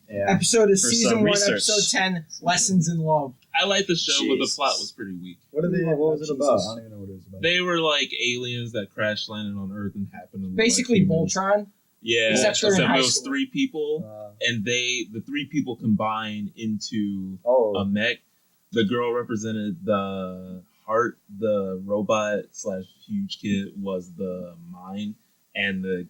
Yeah. Episode of For season some 1, research. episode 10, Lessons in Love. I liked the show, but the Jesus. plot was pretty weak. What was it about? I don't even know what it was about. They were like aliens that crash landed on Earth and happened. In Basically, like, humans. Voltron. Yeah, Except they're in it high was school. 3 people, Uh, and the 3 people combined into oh, a mech. The girl represented the heart. The robot / huge kid was the mind, and the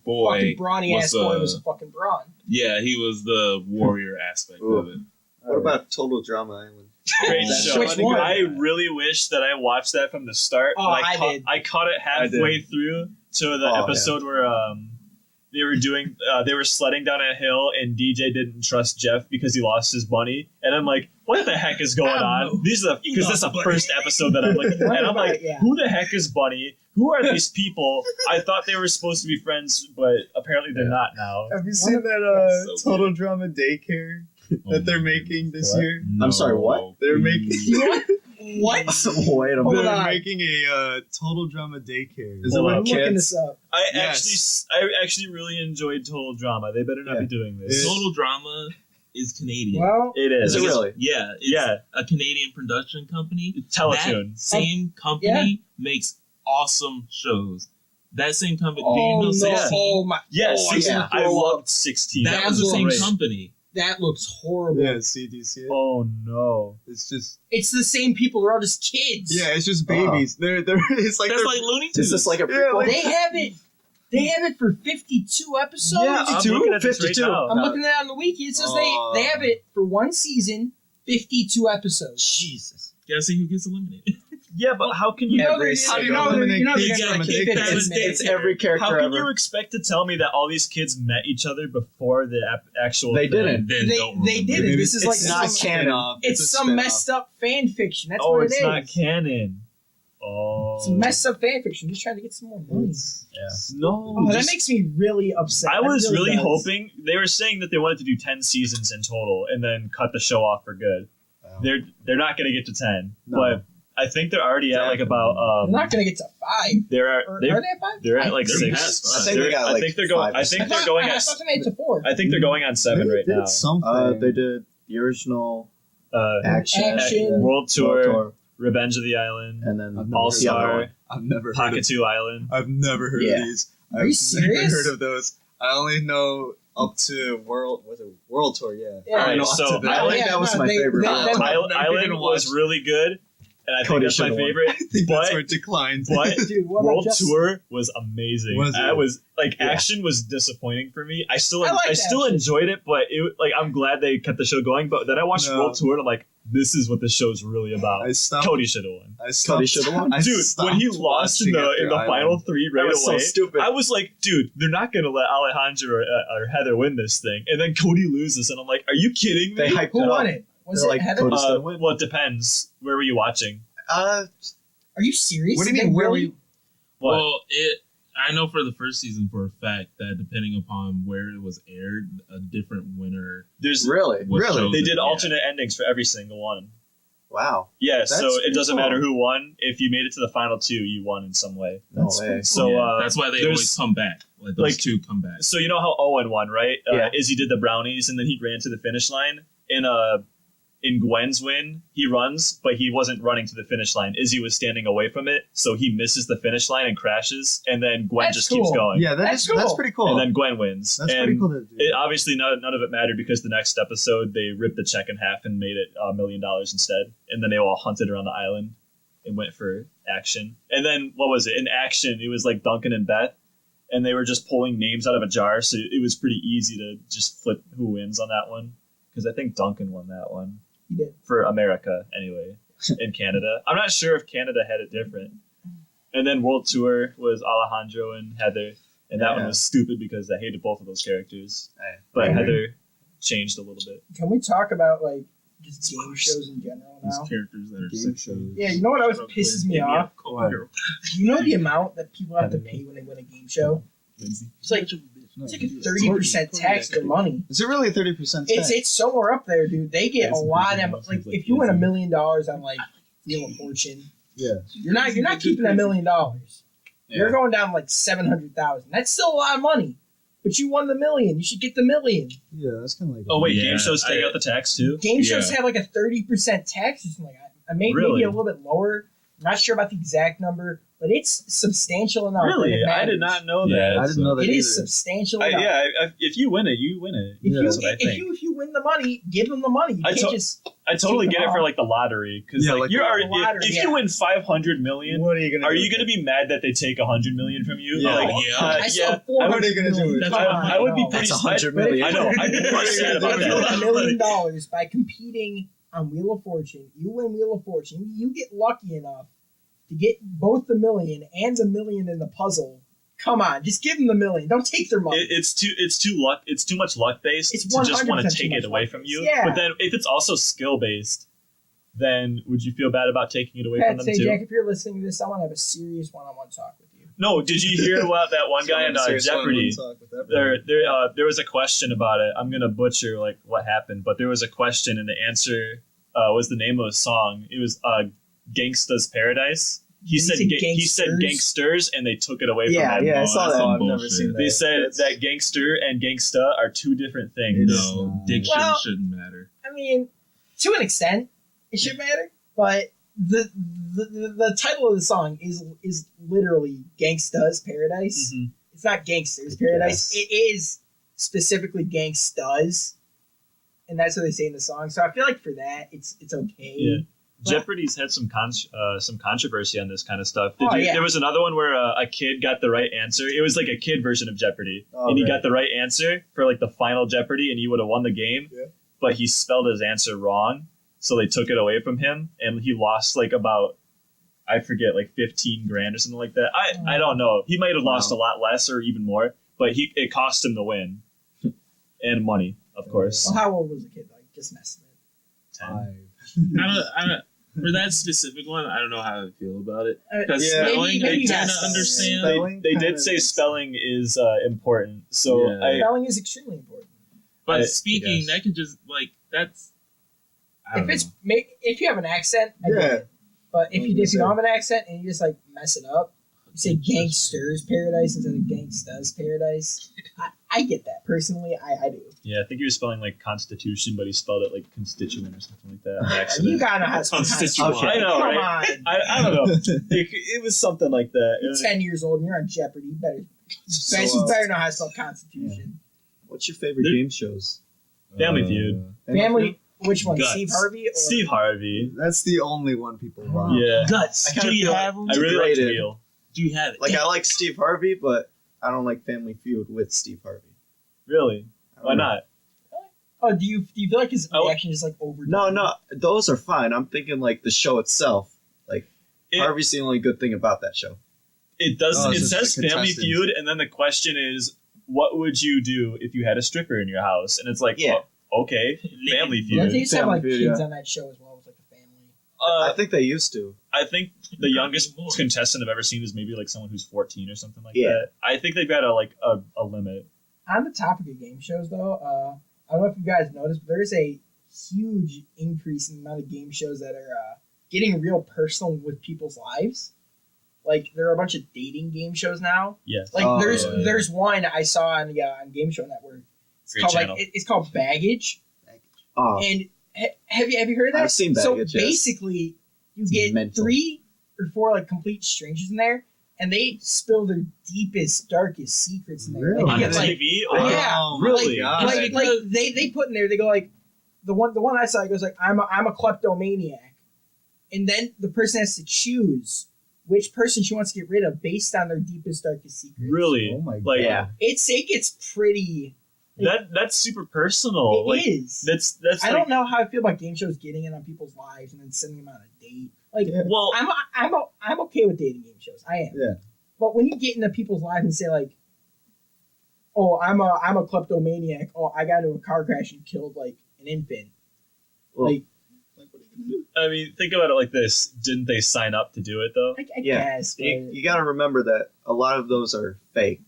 boy, Fucking brawny ass was, boy was a fucking brawn. yeah, he was the warrior aspect of it. What about Total Drama Island? Great That's show. Which one? I really wish that I watched that from the start. Oh, but I caught, did. I caught it halfway through to the Oh, episode where they were doing they were sledding down a hill and DJ didn't trust Jeff because he lost his bunny. And I'm like, what the heck is going I don't on? know. These are You because this is the lost Bunny. first episode that I'm looking and I'm like, Yeah. who the heck is Bunny? Who are these people? I thought they were supposed to be friends, but apparently they're not now. have you seen that So Total Drama Daycare that they're making this year? I'm sorry, what? They're making What? Wait a Hold minute. on. they're making a Total Drama Daycare. Is it Hold with on. I'm looking kids? this up. Yes. I actually really enjoyed Total Drama. They better not Yeah. be doing this. Total Drama is Canadian. Well, It is. Is it really? Yeah, it's Yeah. a Canadian production company. Teletoon. That same company makes awesome shows. That same company. Do you know no. 16? Oh my. Yeah, Oh, 16. yeah. I loved 16. That was the That's same great. company. That looks horrible. Yeah, CDC. Oh no. It's just It's the same people. They're all just kids. yeah, it's just babies. They're it's like That's they're like Looney Tunes. Is this like a Yeah, prequel? like- They have it. They have it for 52 episodes. Yeah, I'm 52? looking at this right 52. now. I'm looking at it on the wiki. It says they have it for one season, 52 episodes. Jesus. Gotta see who gets eliminated. Yeah, but how can you You know Every they're single gonna eliminate they're kids gonna from a keep daycare. it as It's many. It's every character how can ever. you expect to tell me that all these kids met each other before the actual They thing? didn't. Then don't They remember. did it. This is like It's not some, canon. it's some messed up fan fiction. That's Oh, what it's it is. not canon. Oh. It's messed up fan fiction. Just trying to get some more money. No. Oh, that just- makes me really upset. I That was really does. hoping they were saying that they wanted to do 10 seasons in total and then cut the show off for good. Wow. They're not going to get to 10, No. but I think they're already at like about I'm not gonna get to 5. they're Or, at are they at 5? they're at like They're 6. past I think they got, I like, think they're going. 5 or I think I they're thought- going I at. thought they made it to 4. I think they're going on 7 right now. Something. They did the original Action. World Tour, World Tour, Revenge of the Island, and then I've never All heard the other Star, one. I've never heard of Pocketoo Island. I've never heard Yeah. of these. Are I've you serious? never heard of those. I only know up to World Tour, yeah. Yeah. I know Alright, so up to that. I think that was my favorite. They- Island was really good, and I Cody think that's my should've won. favorite. I think that's But- where it declined. But Dude, what about World Jeff- Tour was amazing. Was it? I was like, Yeah. action was disappointing for me. I still I liked Action. enjoyed it, but it like I'm glad they kept the show going. But then I watched No. World Tour, and I'm like, this is what the show's really about. I stopped. Cody should have won. I stopped. Cody should've won. I Dude, when he stopped lost in watching the after Island. final 3 right That was away, so stupid. I was like, dude, they're not gonna let Alejandro or Heather win this thing. And then Cody loses, and I'm like, are you kidding They me? hyped Who it won up. it? Was They're it like, Heather? Cody's gonna win. Well, it depends. Where were you watching? Are you serious? What do you They mean? Where really- we? What? Well, I know for the first season for a fact that depending upon where it was aired, a different winner There's Really? was chosen. they did Yeah. alternate endings for every single one. Wow. Yeah, That's so it pretty doesn't cool. matter who won. If you made it to the final 2, you won in some way. No That's- way. So Yeah, that's why they there's- always come back. Like those two come back. So you know how Owen won, right? Yeah. Izzy did the brownies, and then he ran to the finish line. In Gwen's win, he runs, but he wasn't running to the finish line. Izzy was standing away from it, so he misses the finish line and crashes, and then Gwen That's just cool. keeps going. Yeah, That's that's cool. pretty cool. And then Gwen wins. That's and pretty cool to do. It, obviously, none of it mattered because the next episode they ripped the check in half and made it $1 million instead. And then they all hunted around the island and went for action. And then what was it? In action, it was like Duncan and Beth, and they were just pulling names out of a jar. So it was pretty easy to just flip who wins on that one because I think Duncan won that one. He did. For America, anyway. In Canada, I'm not sure if Canada had it different. And then World Tour was Alejandro and Heather. And that one was stupid because I hated both of those characters. But Yeah. Heather changed a little bit. Can we talk about like just game shows in general These now? characters that are Game sexual. Yeah, you know what always pisses me off? You know the amount that people have to pay when they win a game show? It's like a 30% tax their money. Is it really 30% tax? It's somewhere up there, dude. They get a It's lot of ridiculous. like It's like if you win $1 crazy. million on like Wheel of Fortune, Yeah. you're not keeping that $1 million. You're going down like 700,000. That's still a lot of money. But you won the $1 million. You should get the $1 million. Yeah, that's kind of like. Oh, wait, Yeah, game shows take I- out the tax too? Game shows Yeah. have like a 30% tax or something like that. Maybe Really? a little bit lower. I'm not sure about the exact number, but it's substantial enough. that Really? it I did matters. not know Yeah, that. I didn't know that It is either. substantial enough. If you win it, you win it. If, Yeah, you, That's what I think. if you win the money, give them the money. You I can't to- just I totally Take get them it for off. like the lottery because Yeah, like like you're the already lottery, if yeah. you win 500 million, What are you gonna? are do you with going to it? be mad that they take 100 million from you? Yeah. Like, Yeah. I saw yeah. 400 What are they gonna do million. with it? Come on, I would be no. pretty That's sad. 100 But if million. I know. I'd be more sad about If you win that. $1 million by competing on Wheel of Fortune, you win Wheel of Fortune. You get lucky enough to get both the $1 million and the $1 million in the puzzle. Come on, just give them the $1 million. Don't take their money. It's too much luck based It's to just want 100% to too take much it away luck from based. you. Yeah. But then if it's also skill based, then would you feel bad about taking it away Pat, from them say, too? Jack, if you're listening to this, I want to have a serious one-on-one talk with you. No, did you hear about that one guy in Jeopardy? There was a question about it. I'm gonna butcher like what happened, but there was a question and the answer was the name of a song. It was Gangsta's Paradise. He Did said he say he said gangsters? gangsters, and they took it away from Yeah, him. yeah, I Oh, saw that's that. some I've never bullshit. seen that. They said That's- that gangster and gangsta are two different things. No, diction Well- shouldn't matter. I mean, to an extent, it should matter, but the title of the song is literally Gangsta's Paradise. Mhm. It's not Gangster's Paradise. Yes. It is specifically Gangstas, and that's what they say in the song. So I feel like for that, it's okay. Yeah. But- Jeopardy's had some controversy on this kind of stuff. Yeah. There was another one where a kid got the right answer. It was like a kid version of Jeopardy, Oh, and he right. got the right answer for like the final Jeopardy, and he would have won the game. Yeah. But he spelled his answer wrong, so they took it away from him, and he lost like about I forget like 15 grand or something like that. I don't know. He might have lost a lot less or even more, but it cost him the win and money, of course. Well, how old was the kid? Like just messing it. 10. I don't. For that specific one, I don't know how I feel about it. Because Yeah. spelling, Maybe I you kind got of understand. spelling. They kinda did say makes spelling is important, so Yeah. Spelling is extremely important. But I speaking, guess. that could just like that's. I don't If know. if you have an accent, I get Yeah. it. But if you don't have an accent and you just like mess it up, you say Gangster's Paradise instead of Gangsta's Paradise. I get that personally. I do. Yeah, I think he was spelling like constitution, but he spelled it like constituent or something like that. on You accident. gotta know how to spell Constituent. Constitution. I know, Come right? on. I don't know. It was something like that. You're 10 years old and you're on Jeopardy. You better, you better know how to spell Constitution. What's your favorite There- game shows? Family Feud. Family, which one? Guts. Steve Harvey? Or? Steve Harvey. That's the only one people want. Yeah. Guts. I kinda Do you feel have them? I really liked Degraded. Wheel. Do you have it? Like I like Steve Harvey, but I don't like Family Feud with Steve Harvey. Really? I don't Why know. not? Oh, do you feel like his Oh. reaction is like over? No, those are fine. I'm thinking like the show itself. Like It- Harvey's the only good thing about that show. It does. Oh, it so it's says like Family contestants. Feud, and then the question is, what would you do if you had a stripper in your house? And it's like, Yeah. oh, okay, Family Don't Feud. they used to have Family like Feud, kids yeah. on that show as well with like the family? I think they used to. I think the youngest contestant I've ever seen is maybe like someone who's 14 or something like Yeah. that. I think they've got a limit. On the topic of game shows, though, I don't know if you guys noticed, but there is a huge increase in the amount of game shows that are getting real personal with people's lives. like there are a bunch of dating game shows now. Yes. Like Oh, there's one I saw on Game Show Network. It's Great called channel. it's called Baggage. Oh, And have you heard of that? I've seen Baggage, So yes. basically, you It's get mental. 3 or 4 like complete strangers in there, and they spill their deepest, darkest secrets in there. Really? Like, On you get, like, TV? Yeah, Oh my really? God. like they put in there. They go like the one I saw. It goes like I'm a kleptomaniac, and then the person has to choose which person she wants to get rid of based on their deepest, darkest secrets. Really? Oh my God. Like yeah. It gets pretty. that's super personal. It like is. that's I like, don't know how I feel about game shows getting in on people's lives and then sending them on a date. Like, Well, I'm okay with dating game shows. I am. Yeah. But when you get into people's lives and say like, "Oh, I'm a kleptomaniac. Oh, I got into a car crash and killed like an infant." Well, Like, I mean, think about it like this: didn't they sign up to do it though? I Yeah. guess. But you got to remember that a lot of those are fake.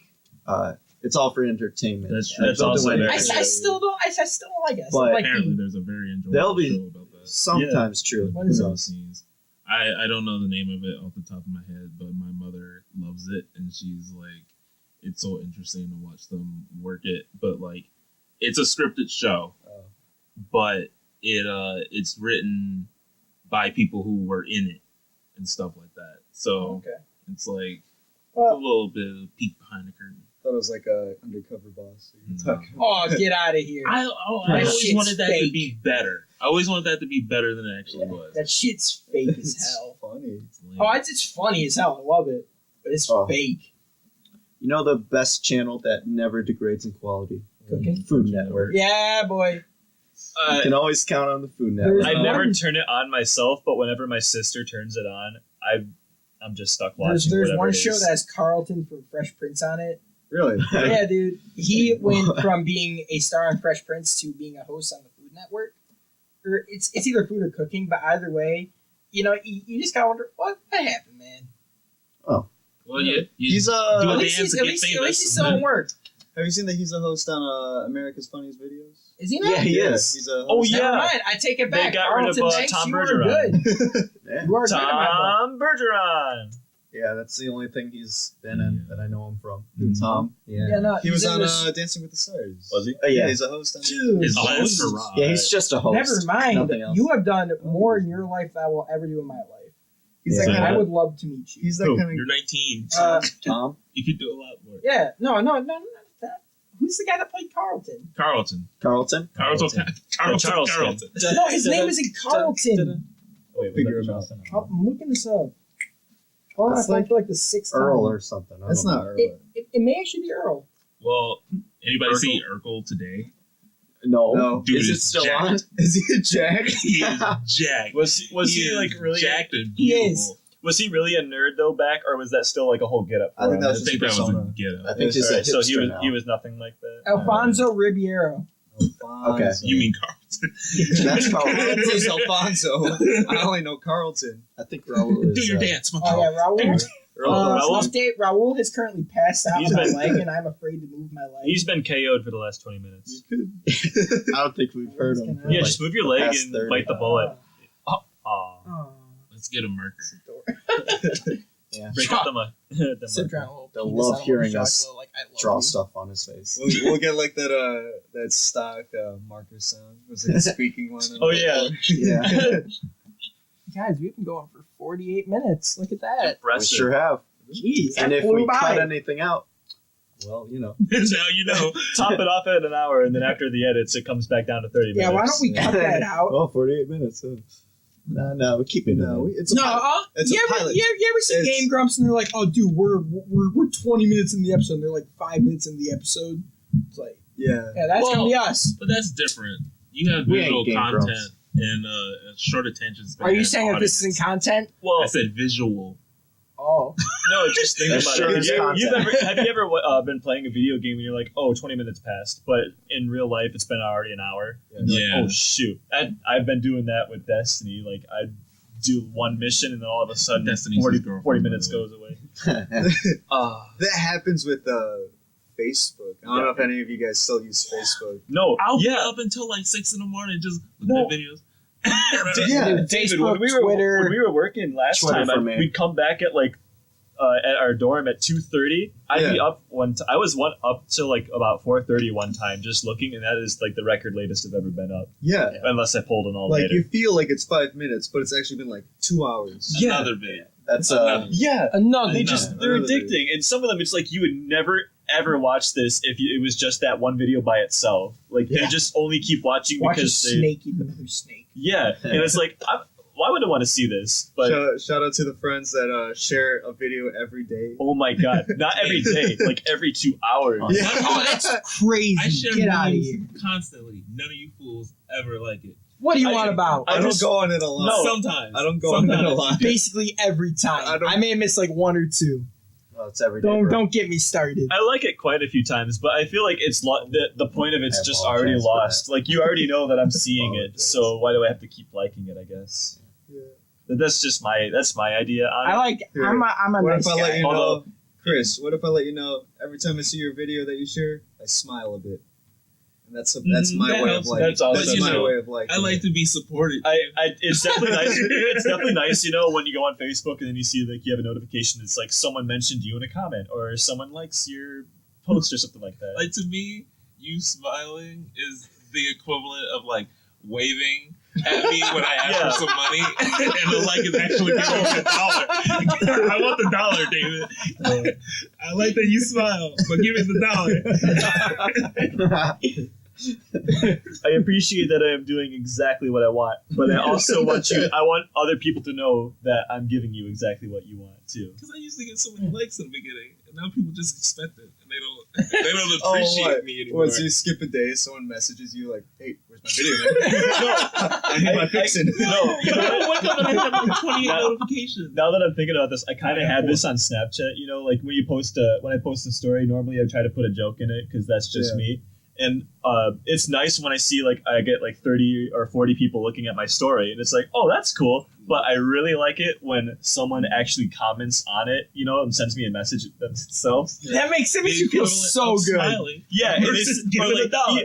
It's all for entertainment. That's true. That's They'll do also anything. very I still don't. I still don't like it. I still But like Apparently, the- there's a very enjoyable They'll be- show about that. Sometimes true. What is Who it? knows? Scenes. I don't know the name of it off the top of my head, but my mother loves it, and she's like, it's so interesting to watch them work it. But like, it's a scripted show, but it's written by people who were in it and stuff like that. So Okay. it's like a Well, little bit of peek behind the curtain. I thought it was like a undercover boss. No. oh, get out of here. I That always shit's wanted that to fake. be better. I always wanted that to be better than it actually was. That shit's fake as It's hell. funny. It's lame. Oh, it's funny as hell. I love it, but it's Oh. fake. You know the best channel that never degrades in quality? Cooking. Food Network. Yeah, boy. You can always count on the Food Network. There's I never one- turn it on myself, but whenever my sister turns it on, I'm just stuck watching. There's whatever one it show is. that has Carlton from Fresh Prince on it. Really? Yeah, dude. He went from being a star on Fresh Prince to being a host on the Food Network. Or it's either food or cooking, but either way, you just gotta wonder what happened, man. Well, you He's do At a least dance he's, to at get least, at famous. least he's still in work. Have you seen that he's a host on America's Funniest Videos? Is he not? Yeah, he is. He's a Oh, host. yeah. Never mind. I take it They back. got rid of, Carlton Banks, Tom you are Bergeron. good. Yeah. You are good in my book. Tom Bergeron. Yeah, that's the only thing he's been in that I know him from. Mhm. Tom. Yeah, no, He he's was in on this- Dancing with the Stars. Was he? Yeah. He's a host on Dude, His last Jesus. hurrah. Yeah, he's just a host. Never mind. Nothing else. You have done more in your life than I will ever do in my life. He's Yeah. that And kind I of. would love to meet you. He's that Who? kind of. You're 19. Tom. You could do a lot more. Yeah, no. That, who's the guy that played Carlton? Carlton. Carlton. Carlton. Charleston. No, his name isn't Carlton. Wait, was Figure that him out. Charleston? I'm looking this up. Hold on, That's I for like the 6th Earl time. or something. I That's don't not know. Earl. It may actually be Earl. Well, anybody Urkel. see Urkel today? No. Dude Is it is still jacked. on? Is he a Jack? He is jacked. Was He he is like really? jacked and He is. beautiful? Was he really a nerd though back, or was that still like a whole get up? I think that I was just think that was persona. a get I up. think he's a so he hipster was now. he was nothing like that. Alfonso Ribeiro. Okay. You mean Carlton? That's Carlton. Who's Alfonso? I only know Carlton. I think Raul is. Do your dance, my Oh, yeah, Raul. Raul? Update, Raul has currently passed out He's on my been- leg, and I'm afraid to move my leg. He's been KO'd for the last 20 minutes. I don't think we've heard him. for Yeah, like just move your the leg past and 30. bite the bullet. Aw. Oh. Let's get a marker. Yeah. Break up the Sit down, little They'll penis. love I don't hearing wanna us shock Lil, like, I love Draw you. stuff on his face. We'll get like that stock marker sound. It was like a squeaking one. Oh, yeah. Yeah. Guys, we've been going for 48 minutes. Look at that. We Impressive. sure have. Jeez, And that if flew we by. cut anything out, well, you know. That's how you know. Top it off at an hour, and then after the edits, it comes back down to 30 Yeah, minutes. why don't we cut that out? Oh, 48 minutes. No, we keep it No, in. it's a No, pilot. It's you a ever, pilot. you ever see It's- Game Grumps and they're like, "Oh, dude, we're 20 minutes in the episode." And they're like 5 minutes in the episode. It's like, Yeah. yeah, that's gonna Well, be us. But that's different. You have We ain't visual Game content Grumps. and short attention span. Are you saying that this audience. is in content? Well, I said visual. Oh, no, just think That about sure it. is Have you content. ever been playing a video game and you're like, oh, 20 minutes passed, but in real life it's been already an hour? And you're Yeah. like, oh, shoot. I've been doing that with Destiny. Like, I do one mission and then all of a sudden Destiny's 40 his girlfriend, 40 by the minutes way. goes away. That happens with Facebook. I don't know if any of you guys still use Facebook. No, I'll be yeah. up until like 6 in the morning just looking No. at videos. Yeah. David, Facebook, when we were working last Twitter time, for me. we'd come back at like at our dorm at 2:30. I'd be up I was up till like about 4:30 one time, just looking, and that is like the record latest I've ever been up. Yeah. Unless I pulled an all-nighter. Like you feel like it's 5 minutes, but it's actually been like 2 hours. Yeah. Another bit. That's Yeah, Another. they're addicting, and some of them it's like you would never ever watch this if it was just that one video by itself. Like you just only keep watching Watch because a snake eat another snake. Yeah, and it's like, why would I want to see this? But Shout out to the friends that share a video every day. oh my god, not every day, like every 2 hours. Yeah. Oh, that's crazy. I share Get out of memes here. constantly. None of you fools ever like it. What do you I- want about? I don't just- go on it a lot. No. Sometimes. I don't go on it a lot. Basically every time. I don't- I may miss like one or two. well, it's every day. Don't get me started. I like it quite a few times, but I feel like it's the point of it's I just apologize already for lost. Like you already know that I'm seeing it, Apologize. so why do I have to keep liking it? I guess. Yeah. But that's just my idea on it. I like. Here. I'm a What nice if I guy. let you know, Although- Chris? What if I let you know every time I see your video that you share, I smile a bit, and that's my that way helps. of like. That's also That's you my know, way of like. I like to be supported. It's definitely nice. It's definitely nice, when you go on Facebook and then you see like you have a notification. It's like someone mentioned you in a comment, or someone likes your post or something like that. Like to me, you smiling is the equivalent of like waving at me when I ask Yeah. for some money, and the like is actually giving me $1. I want the dollar, David. I like that you smile, but give me the dollar. I appreciate that I am doing exactly what I want, but I also I want other people to know that I'm giving you exactly what you want too. Because I used to get so many likes in the beginning, and now people just expect it, and they don't Oh, appreciate what? me anymore. Once you skip a day, someone messages you like, "Hey, where's my video? I need my fixin'." No, I wake up and I have like 28 Now- notifications. now that I'm thinking about this, I kind of had this on Snapchat. Like when I post a story, normally I try to put a joke in it because that's just Yeah. me. And it's nice when I see I get 30 or 40 people looking at my story, and it's like, oh, that's cool. But I really like it when someone actually comments on it, and sends me a message themselves. That makes The you feel equivalent so of good. smiling. Yeah, Versus or giving a dollar.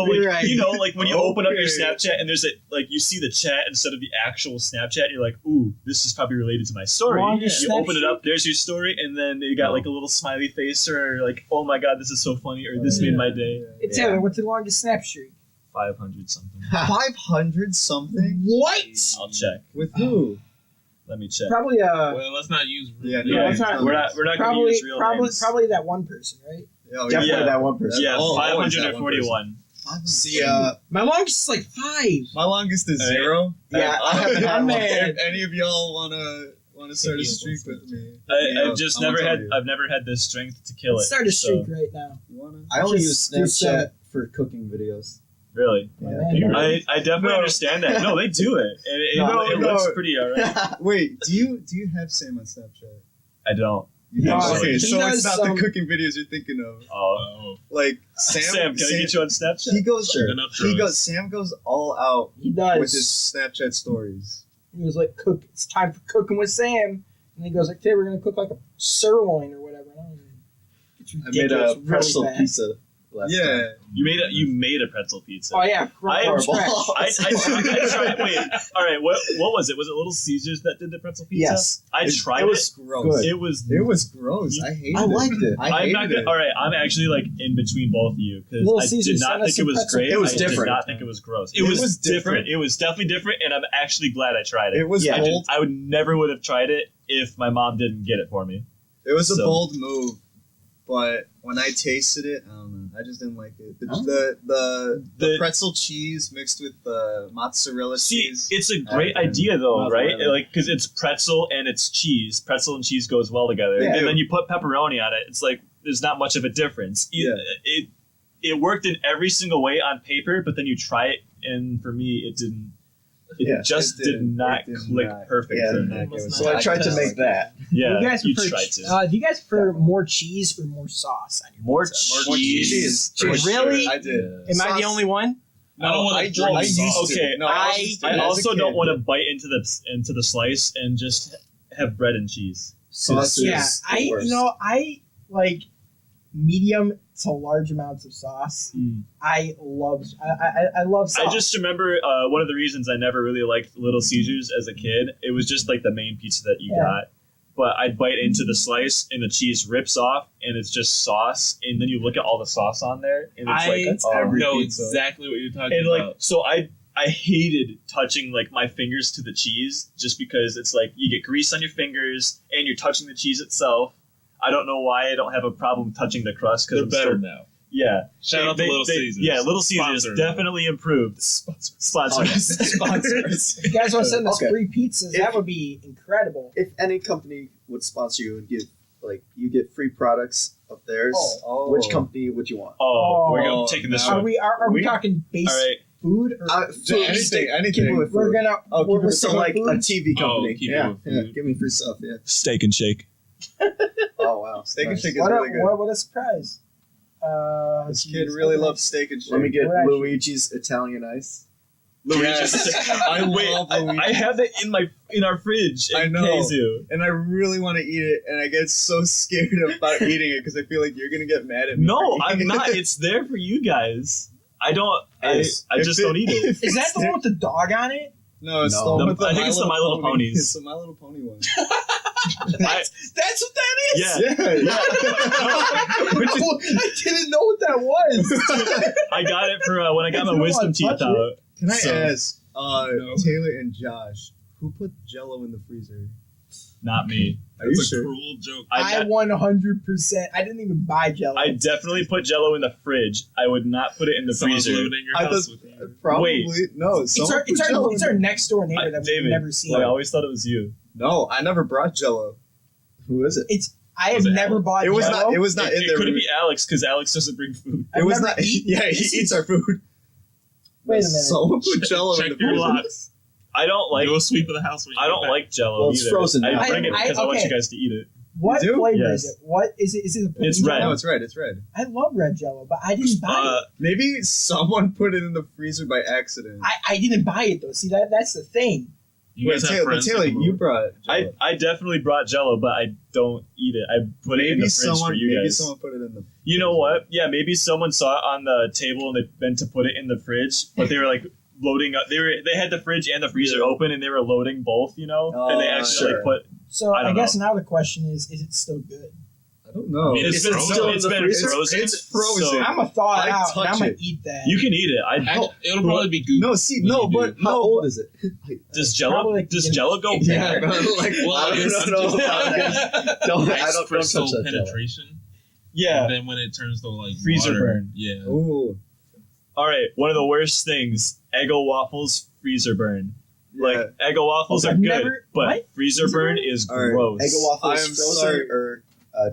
You're right. When you open up your Okay. Snapchat and there's you see the chat instead of the actual Snapchat, you're like, ooh, this is probably related to my story. Longest You Snap open it streak? up, there's your story, and then you got a little smiley face or oh my god, this is so funny, or this made my day. Hey, Taylor, what's the longest snap streak? 500 something. 500 something What? I'll check. with who? Let me check. Probably Well, let's not use. Yeah, Yeah, that's not- we're not going to probably use real names. probably that one person, right? Oh, Definitely Yeah. that one person. Yeah, Oh, always that one 541. See, My longest is like 5. my longest is Hey. 0. Yeah, I haven't My had one. man. If any of y'all wanna start a streak with me, I've just I'll never tell had. you. I've never had the strength to kill Let's it. start a so- streak right now. You wanna? I only Just- use just, Snapchat for cooking videos. Really, My Yeah. man. I definitely No. understand that. No, they do it, and it No, looks no. pretty alright. Wait, do you have Sam on Snapchat? I don't. You No, don't? Okay, he so does it's not some- the cooking videos you're thinking of. Oh, Like Sam, can I get you on Snapchat? He goes. Sure. Enough He drugs. goes. Sam goes all out He with his does. Snapchat stories. He was like, "Cook! It's time for cooking with Sam." And he goes like, "Today we're gonna cook like a sirloin or whatever." And I don't even- It's I made ridiculous. a pretzel really fast. pizza last Yeah. time. You made a pretzel pizza. Oh yeah, I- from scratch. I tried. Wait, all right. What was it? Was it Little Caesars that did the pretzel pizza? Yes. I tried It was it. gross. Good. It was. It was gross. I hated it. I liked it. I I'm hated not gonna, it. all right. I'm actually in between both of you because Little I Caesars, did send not us think it some was pretzel great. It was I did different. not think it was gross. It It was was different. different. It was definitely different, and I'm actually glad I tried it. It was Yeah. bold. I would never would have tried it if my mom didn't get it for me. It was a So- bold move, but when I tasted it, I don't know. I just didn't like it. Oh. The The- pretzel cheese mixed with the mozzarella See, cheese. it's a great Okay. idea though, Not right? really. Because it's pretzel and it's cheese. Pretzel and cheese goes well together, Yeah. and then you put pepperoni on it. It's like there's not much of a difference. Yeah. It worked in every single way on paper, but then you try it, and for me, it didn't. It Yeah, just it did didn't. not It did click not. perfect Yeah. for It me. was So I tried to not- make that. Yeah, do you guys you prefer? tried to. Do you guys prefer more cheese or more sauce on your More pizza? cheese. For sure. Really? I did. Am I the Sauce- only one? I don't want I to drink I used sauce. to. Okay, No, I I as a also kid. don't want to bite into the slice and just have bread and cheese. Sauce Yeah, is the worst. I like medium to large amounts of sauce. I love sauce. I just remember one of the reasons I never really liked Little Caesars as a kid. It was just like the main pizza that you Yeah. got. but I'd bite into the slice and the cheese rips off and it's just sauce. And then you look at all the sauce on there and it's I like, know exactly what you're talking and about. like, so I hated touching like my fingers to the cheese just because it's like you get grease on your fingers and you're touching the cheese itself. I don't know why I don't have a problem touching the crust They're because better now. Yeah. Shout out to Little Caesars. Yeah, Little Caesars Sponsor. definitely improved. Sponsors. If you guys want to send us Okay. free pizzas, that would be incredible. If any company would sponsor you and give, like, you get free products of theirs, Oh. which company would you want? Oh, we're Oh, taking this Are one. we talking base All right. food? Or Anything. Keep it with we're food. gonna. Oh, we're so sticking like with a food? TV company. keep it yeah, with yeah. food. Give me free stuff. Yeah. Steak and Shake. Oh wow, Steak and Nice. Shake is What really a, good. what a surprise! This Jeez, kid really okay. loves Steak and Shake. Let me get What actually? Luigi's Italian Ice. Luigi's. I Wait, love Luigi. I have it in our fridge. I in know. Keizu. And I really want to eat it, and I get so scared about eating it because I feel like you're gonna get mad at me. No, for I'm eating not. it. It's there for you guys. I don't. I If just don't eat it. Is that the one with the dog on it? No, it's No. the one with the I think it's the My Little Ponies. It's the My Little Pony one. That's what that is. Yeah. I didn't know what that was. I got it for when I got If my you wisdom wanna teeth touch out. Can I So- ask No. Taylor and Josh, who put Jello in the freezer? Not me. Are you That's a sure? cruel joke. I 100%. I didn't even buy Jello. I definitely put Jello in the fridge. I would not put it in the Someone's freezer. living in your I house thought- with you. Probably no. it's Someone our, put Jell-O in it's our next door neighbor that David, we've never seen. I always thought it was you. No, I never brought Jello. Who is it? I have Was it never bought It was Jell-O. not. It was not in It there. couldn't be Alex because Alex doesn't bring food. I've It was never not. eaten Yeah, this. he eats our food. Wait a minute. Someone put Jello in Check the your freezer. locks. I don't like. Do a sweep of the house when you I get don't back. like Jello Well, it's either. frozen I now. bring it because I want okay. you guys to eat it. What You do? flavor Yes. is it? What is it? Is it a plain It's red. Jell-O? No, it's red. It's red. I love red Jello, but I didn't buy it. Maybe someone put it in the freezer by accident. I didn't buy it though. See that's the thing. You Wait, guys have Taylor, friends that Taylor, come you over. brought Jello. I definitely brought Jello, but I don't eat it. I put it in the fridge for you maybe guys. someone put it in the. You know what? Yeah, maybe someone saw it on the table and they meant to put it in the fridge, but they were like loading up. They had the fridge and the freezer open and they were loading both. You know, and they actually sure. put. So I I, don't guess know. now the question is it still good? I don't know. I mean, It's It's been frozen. still in it's the been freezer? frozen. It's frozen. so I'm gonna thaw it I out and touch I'm gonna it. eat that. you can eat it. It'll probably be goopy. No, see, when no, you do. but How old is it? Does Probably like Does the- Jello go Yeah, bad? but like, Well, I it's don't know. Don't, I Nice don't crystal touch that Jell-O. penetration. Yeah. And then when it turns to like Freezer water, burn. Yeah. Ooh, All right. One of the worst things: Eggo waffles freezer burn. Like Eggo waffles Okay, are I've good, never- but what? freezer burn is All right. gross. Egg waffles I am frozen sorry. or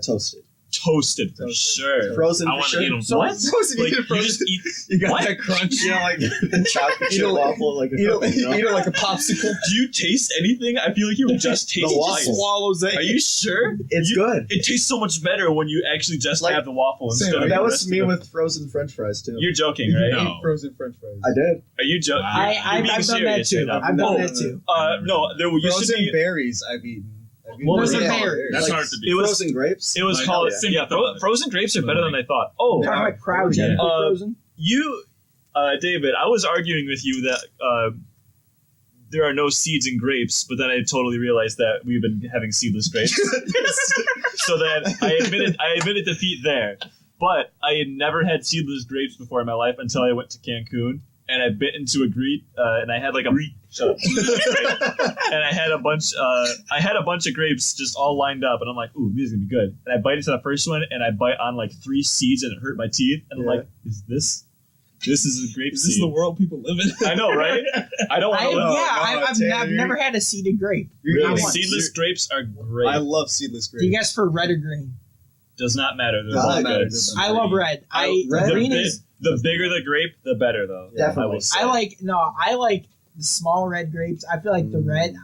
toasted? Toasted for Toasted. sure. Frozen I for want to sure. eat them. So What? Supposed to Like eat it you frozen. just eat. You got What? that crunch. You know, like Chocolate Eat chip it- waffle like a eat couple, it, you know? eat it like a popsicle. Do you taste anything? I feel like you just taste The waffle. ice. Swallows it. Are you sure? It's You- good. It tastes so much better when you actually just Like- have the waffle Same, instead of That the was rest me of it. with frozen French fries too. You're joking, You right? No. ate frozen French fries. I did. Are you joking? Wow. I've done that too. I've done that too. No, there used to Frozen be. berries I've eaten. What was Frozen it berries. That's Like, hard to do. It was. Frozen grapes. It was Like, called. yeah. Yeah, frozen grapes are better than I thought. Oh, Talking about crowd Yeah. frozen. you, David. I was arguing with you that there are no seeds in grapes, but then I totally realized that we've been having seedless grapes. So then I admitted defeat there. But I had never had seedless grapes before in my life until I went to Cancun and I bit into a grape and I had like a shut up. And I had a bunch of grapes just all lined up and I'm like, ooh, these are gonna be good. And I bite into the first one and I bite on like 3 seeds and it hurt my teeth and I'm Yeah. like, is this is a grape Is this seed? the world people live in? I know, right? I don't want to live. I've never had a seeded grape. You're Not eating once. Seedless grapes are great. I love seedless grapes. Do you guess for red or green? Does not matter. They're Doesn't both matter, good. doesn't I love red. Green the, is. the bigger the grape, the better, though. Definitely. I will say. I like the small red grapes. I feel like the red.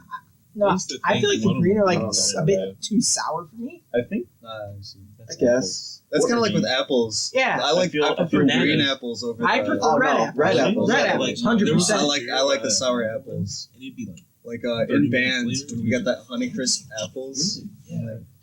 No, Used to I think feel like the one of green them- are I like don't know. a bit too sour for me. I think. I see. I guess. That's kind of like What with apples. Yeah. I like. I feel- I I prefer feel green weird. apples over. I the, prefer Oh, red no, apples. red apples. Red Yeah, apples. like, there was 100%. I like the sour apples. And you'd be like, Like 30 in minutes bands later. when we got that Honeycrisp apples.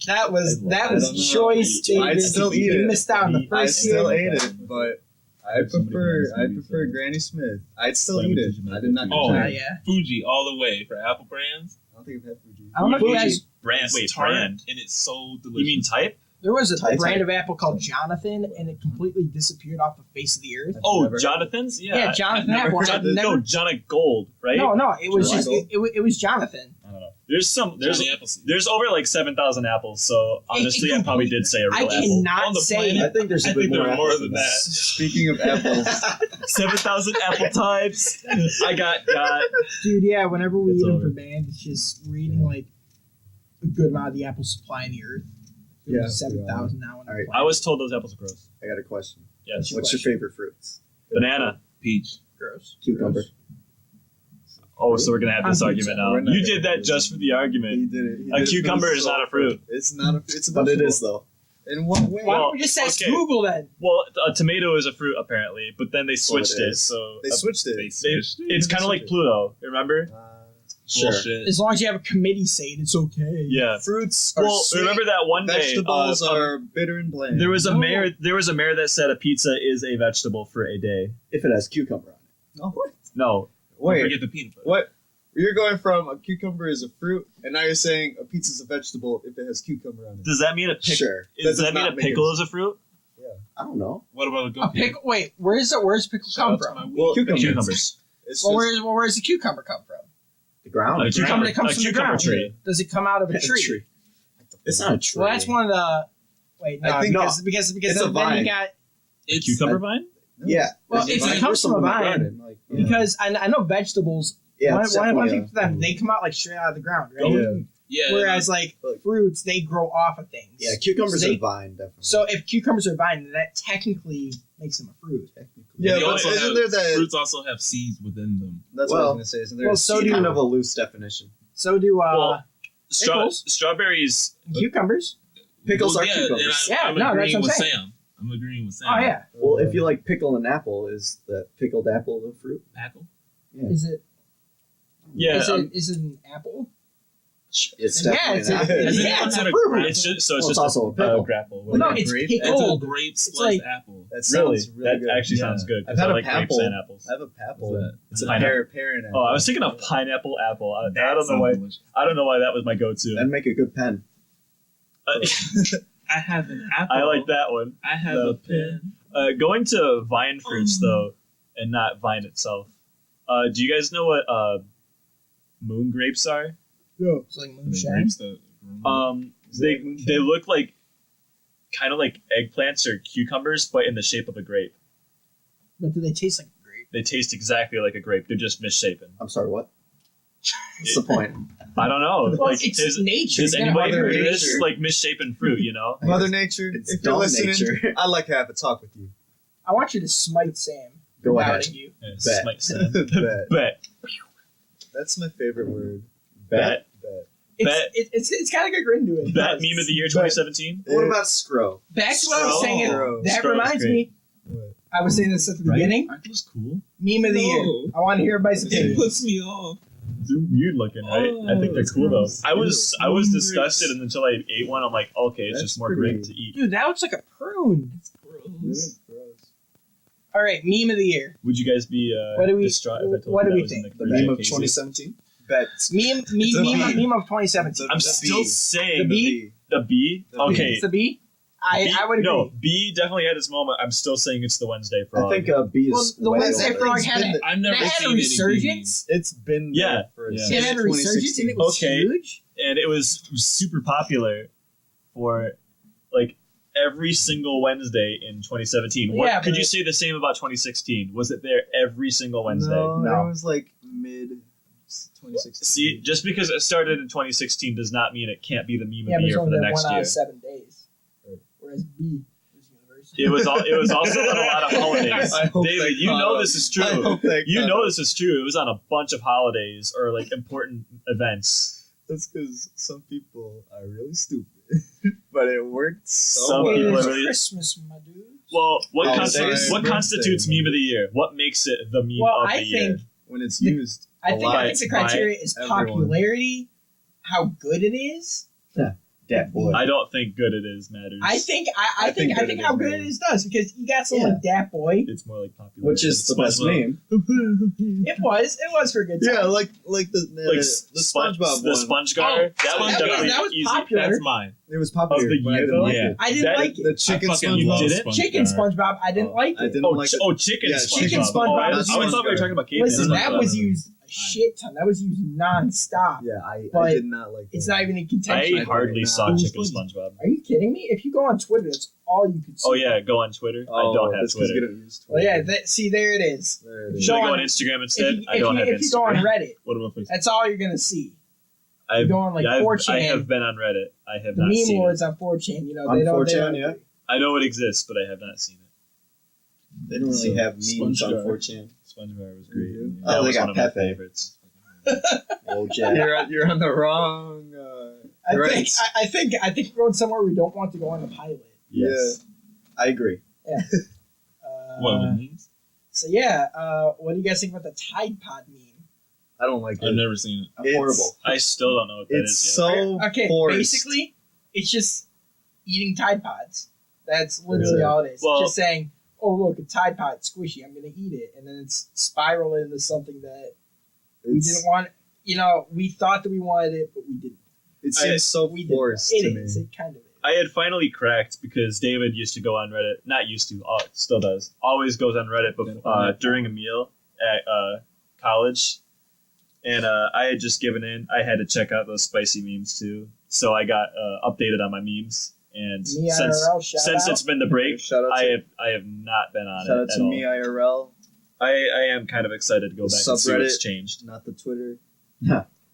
That was I don't know. choice, David. I'd still eat You it. missed out on the I first still year. ate it, but I prefer Granny Smith. I'd still eat it. I did not. Oh. Yeah. Fuji all the way for apple brands. I don't think I've had Fuji. I don't know if you guys. brand. Wait, It's tart, brand? and it's so delicious. You mean type? There was a Type. brand of apple called Jonathan, and it completely disappeared off the face of the earth. Oh, never- Jonathan's? Yeah, Jonathan never Apple. heard I've of this. never. No, Jonathan Gold, right? No, it was Jonathan just Gold? it was Jonathan. I don't know. There's Johnny Appleseed. there's over like 7,000 apples, so honestly, I probably did say a real I apple. cannot On the say. planet? I think there's a I bit think there more are more apples than than that. Speaking of apples, 7,000 apple types. I got. Dude, yeah, whenever we It's eat them over. for band, it's just we're eating like a good amount of the apple supply in the earth. Yeah, 7,000 now. On the All right. I was told those apples are gross. I got a question. Yes. What's your favorite fruits? Banana. Peach. gross. Cucumber. Oh, so we're gonna have this I'm argument pizza. now. We're not You gonna did that do just for the argument. he did it. He A did it for cucumber the is not a soul. fruit. It's not a. It's a But it vegetable. is though. In what way? Why Well, don't we just ask okay. Google then? Well, a tomato is a fruit apparently, but then they switched it it. is. So They switched it. it's kind of like Pluto. Remember? Sure. Bullshit. As long as you have a committee saying it's okay. Yeah. Fruits are Well, sweet. remember that one day Vegetables are bitter and bland. there was a No. mayor. There was a mayor that said a pizza is a vegetable for a day. If it has cucumber on it. No. No, Don't Wait, forget the peanut butter. what? You're going from a cucumber is a fruit, and now you're saying a pizza's a vegetable if it has cucumber on it. does that mean a pickle? Sure. Does That that does mean a not make pickle it- is a fruit? I don't know. What about a goat? A pickle. Wait, where's pickle Shout come out to my from? weed. Well, Cucumbers. It's Well, just, where's the cucumber come from? The ground. A Cucumber that comes a from the cucumber ground. tree. Does it come out of a tree? It's not a tree. Well, that's one of the. Wait, no, I think because it's a then vine. you got It's Cucumber vine? Yeah. Well, There's if a it vine. comes from a There's some in my vine, garden, like, yeah. because I know vegetables. Yeah, one it's of my definitely things for them, they come out like straight out of the ground, right? Yeah. Yeah. Whereas like Like- fruits, they grow off of things. yeah, cucumbers So they- are vine, definitely. So if cucumbers are vine, then that technically makes them a fruit. Yeah, They but also isn't have- there that? fruits also have seeds within them. That's Well- what I was gonna say. Isn't there? well, a so seed do- kind of a loose definition. So do Well, pickles. Strawberries. cucumbers. Pickles are yeah, cucumbers. Yeah, I'm no, that's agreeing what I'm with saying. Sam. I'm agreeing with Sam. Oh yeah. Well, if you like pickle an apple, is the pickled apple the fruit? Pickle? Is it? Yeah, Is it an apple? It's Yeah, definitely it's an a- apple. yeah, Isn't it's it a a fruit. grapple? it's just so Well, it's it's just also a pickle. grapple. Well, no, it's grape? It's a pickled. grape It's sliced like- apple. That Really? sounds really That good. actually Yeah. sounds good. I've 'cause had I a like grapes papple. and apples. I have a papple. What's that? It's a Pineapple. pear and Oh, apple. I was thinking of pineapple apple. I That don't know sounds why. delicious. I don't know why that was my go-to. That'd make a good pen. I have an apple. I like that one. I have The a pen. Going to vine fruits though, and not vine itself. Do you guys know what moon grapes are? No. It's like The moonshine. grapes that They look like kind of like eggplants or cucumbers, but in the shape of a grape. But do they taste like grape? They taste exactly like a grape. They're just misshapen. I'm sorry, what? What's the point? I don't know. Well, Like, it's does nature. does You gotta anybody have heard of nature. this like misshapen fruit? You know. Mother Nature, It's if you're dumb listening, nature. I'd like to have a talk with you. I want you to smite Sam. Go for ahead. doubting You. Yeah, Bet. might sound- Bet. Bet. That's my favorite word. Bet. Bet. It's got a good ring to it. Bet meme of the year 2017. What about scro? Back to what I was Scroll. saying. Scroll. That Scroll is reminds great. me. What? I was saying this at the Right? beginning. Aren't those cool? Meme of the year. No. I want to hear everybody's It opinion. puts me off. They're weird looking, right? Oh, I think they're that's cool gross. though. I was Moon disgusted grapes. until I ate one. I'm like, okay, it's That's just more pretty- grape to eat. Dude, that looks like a prune. It's gross. Gross. All right, meme of the year. Would you guys be What do we- distraught if I told what you do that we was in think? The Green meme of Casey? 2017? Bet. Meme a bee. of 2017. I'm The still bee. saying The bee? The bee? The bee. Okay. It's the B. I would agree. No, B definitely had its moment. I'm still saying it's the Wednesday frog. I think B Well, is the way Wednesday older. frog had it. I've never They had seen a any resurgence. It's been Yeah. there for Yeah. It had a resurgence and it was Okay. huge. and it was super popular for like every single Wednesday in 2017. What Yeah, could but you say the same about 2016? Was it there every single Wednesday? No, No. it was like mid 2016. See, just because it started in 2016 does not mean it can't be the meme Yeah, of but the it's year for only the been next 1 out year. of 7 days. Whereas B was universal. It was also on a lot of holidays. I hope David, they you caught know up. this is I true. hope they You caught know up. this is true. It was on a bunch of holidays or like important events. That's because some people are really stupid. But it worked so Some well. It people is are really- Christmas, my dude. Well, what, Oh, constitutes, sorry. what constitutes Birthday. meme of the year? What makes it the meme Well, of the I year? think When it's The- used. I a think lot the by criteria is everyone. popularity, how good it is, Dat boy. I don't think good it is matters. I think how good it is does because you got someone like Dat Boy. It's more like popular. Which is the best meme. It was for a good time. Yeah, like the SpongeBob the one. Sponge Guard. that was definitely that was easy. popular. That's mine. It was popular. Of the but I year, didn't though? like Yeah. it. I didn't That- like The it. chicken I fucking You love didn't? SpongeBob. Chicken SpongeBob, I didn't like I it. didn't like it. Chicken Yeah, SpongeBob. Chicken SpongeBob Oh, I was thought we used- were talking about caveman. Listen, that SpongeBob. was used a shit ton. That was used nonstop. Yeah, I But did not like that. It's not even in contention. I hardly saw Nah. Chicken SpongeBob. Are you kidding me? If you go on Twitter, that's all you could see. Oh yeah, go on Twitter. I don't have that's 'cause you Twitter. don't use Well, Twitter. yeah. See, there it is. There it is. Should I Go go on- on Instagram If instead? you, I don't have if you go on Instagram. Reddit, What about Facebook? that's all you're gonna see. I've, go on, like, I've- 4chan. I have been on Reddit. I have The not meme seen lords it. on 4chan, you know, On they don't. 4chan, they don't yeah. I know it exists, but I have not seen it. They don't really have memes on SpongeBob. 4chan. SpongeBob was great. Mhm. That Oh, they was got one of my Pepe. favorites. Oh, Jack. You're on the wrong. I think, threads. I think we're going somewhere we don't want to go on a pilot. Yes. I agree. What with memes? So yeah, what do you guys think about the Tide Pod meme? I don't like I've it. never seen it. It's horrible. I still don't know what that It's is yet. so Okay, forced. basically, it's just eating Tide Pods. That's literally Really? all it is. Well- It's just saying, oh look, a Tide Pod, squishy, I'm gonna eat it, and then it's spiraling into something that we It's- didn't want. You know, we thought that we wanted it, but we didn't. It seems so We didn't. forced It to me. is. It kind of is. I had finally cracked because David used to go on Reddit. Not used to, still does. Always goes on Reddit during a meal at college. And I had just given in. I had to check out those spicy memes too. So I got updated on my memes. And Me IRL, shout since out. it's been the break, Shout out to, I have not been on shout it out at to all. me IRL, I am kind of excited to go The back and see what's subreddit. changed. not the Twitter.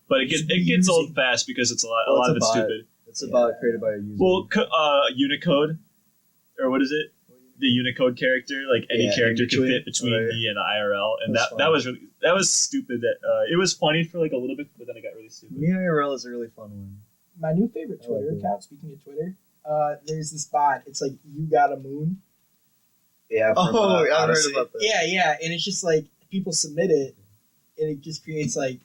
But it gets old fast because it's a lot of it's stupid. It's about created by a user. Well, Unicode, or what is it? The Unicode character, like any Yeah, character in could between. fit between Right. me and IRL, and That's that was really that was stupid. That it was funny for like a little bit, but then it got really stupid. me IRL is a really fun one. My new favorite I like Twitter it. account. Speaking of Twitter, there's this bot. It's like you got a moon. Yeah. From, I've heard Odyssey. about that. Yeah, and it's just like people submit it, and it just creates like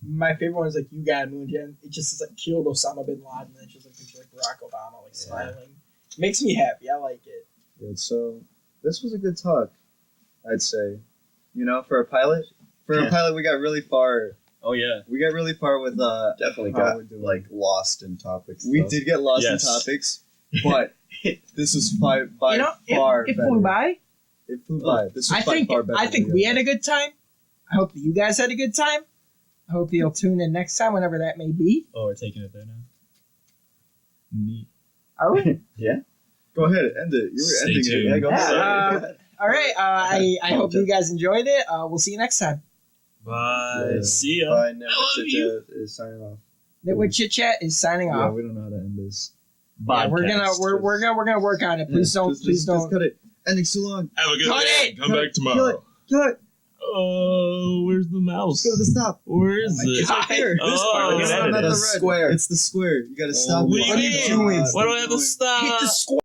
my favorite one is like you got a moon. Jen. It just is like killed Osama bin Laden. And it's just like picture like Barack Obama like smiling. Makes me happy. I like it. Yeah, so this was a good talk, I'd say. You know, for a pilot, we got really far. Oh yeah, We got really far with Definitely how got we're doing. like lost in topics. We though. did get lost Yes. in topics, but this was by You know, far it better. flew by. It flew by. This was I by think far better. I think than we the had other. a good time. I hope that you guys had a good time. I hope you'll tune in next time, whenever that may be. oh we're taking it there now. Neat. Are we? Go ahead, end it. You were Stay ending tuned. it. Yeah, go Yeah, ahead. All right. I hope you guys enjoyed it. We'll see you next time. Bye. Yeah. See ya. Bye. Never love you. ChitChat is signing off. Nitwit ChitChat is signing Yeah, off. we don't know how to end this. Yeah, we're gonna work on it. Please don't. Please don't. cut it. Ending's too long. Have a good Cut day. it! Come back Kill it. tomorrow. Kill it. Oh, where's the mouse? Let's go to the stop. Where is Oh my it? God. Right there. This part, we Oh, can edit Not it. the Square. It's the square. You gotta stop. What it. are you doing? Why do I have to stop? Hit the square.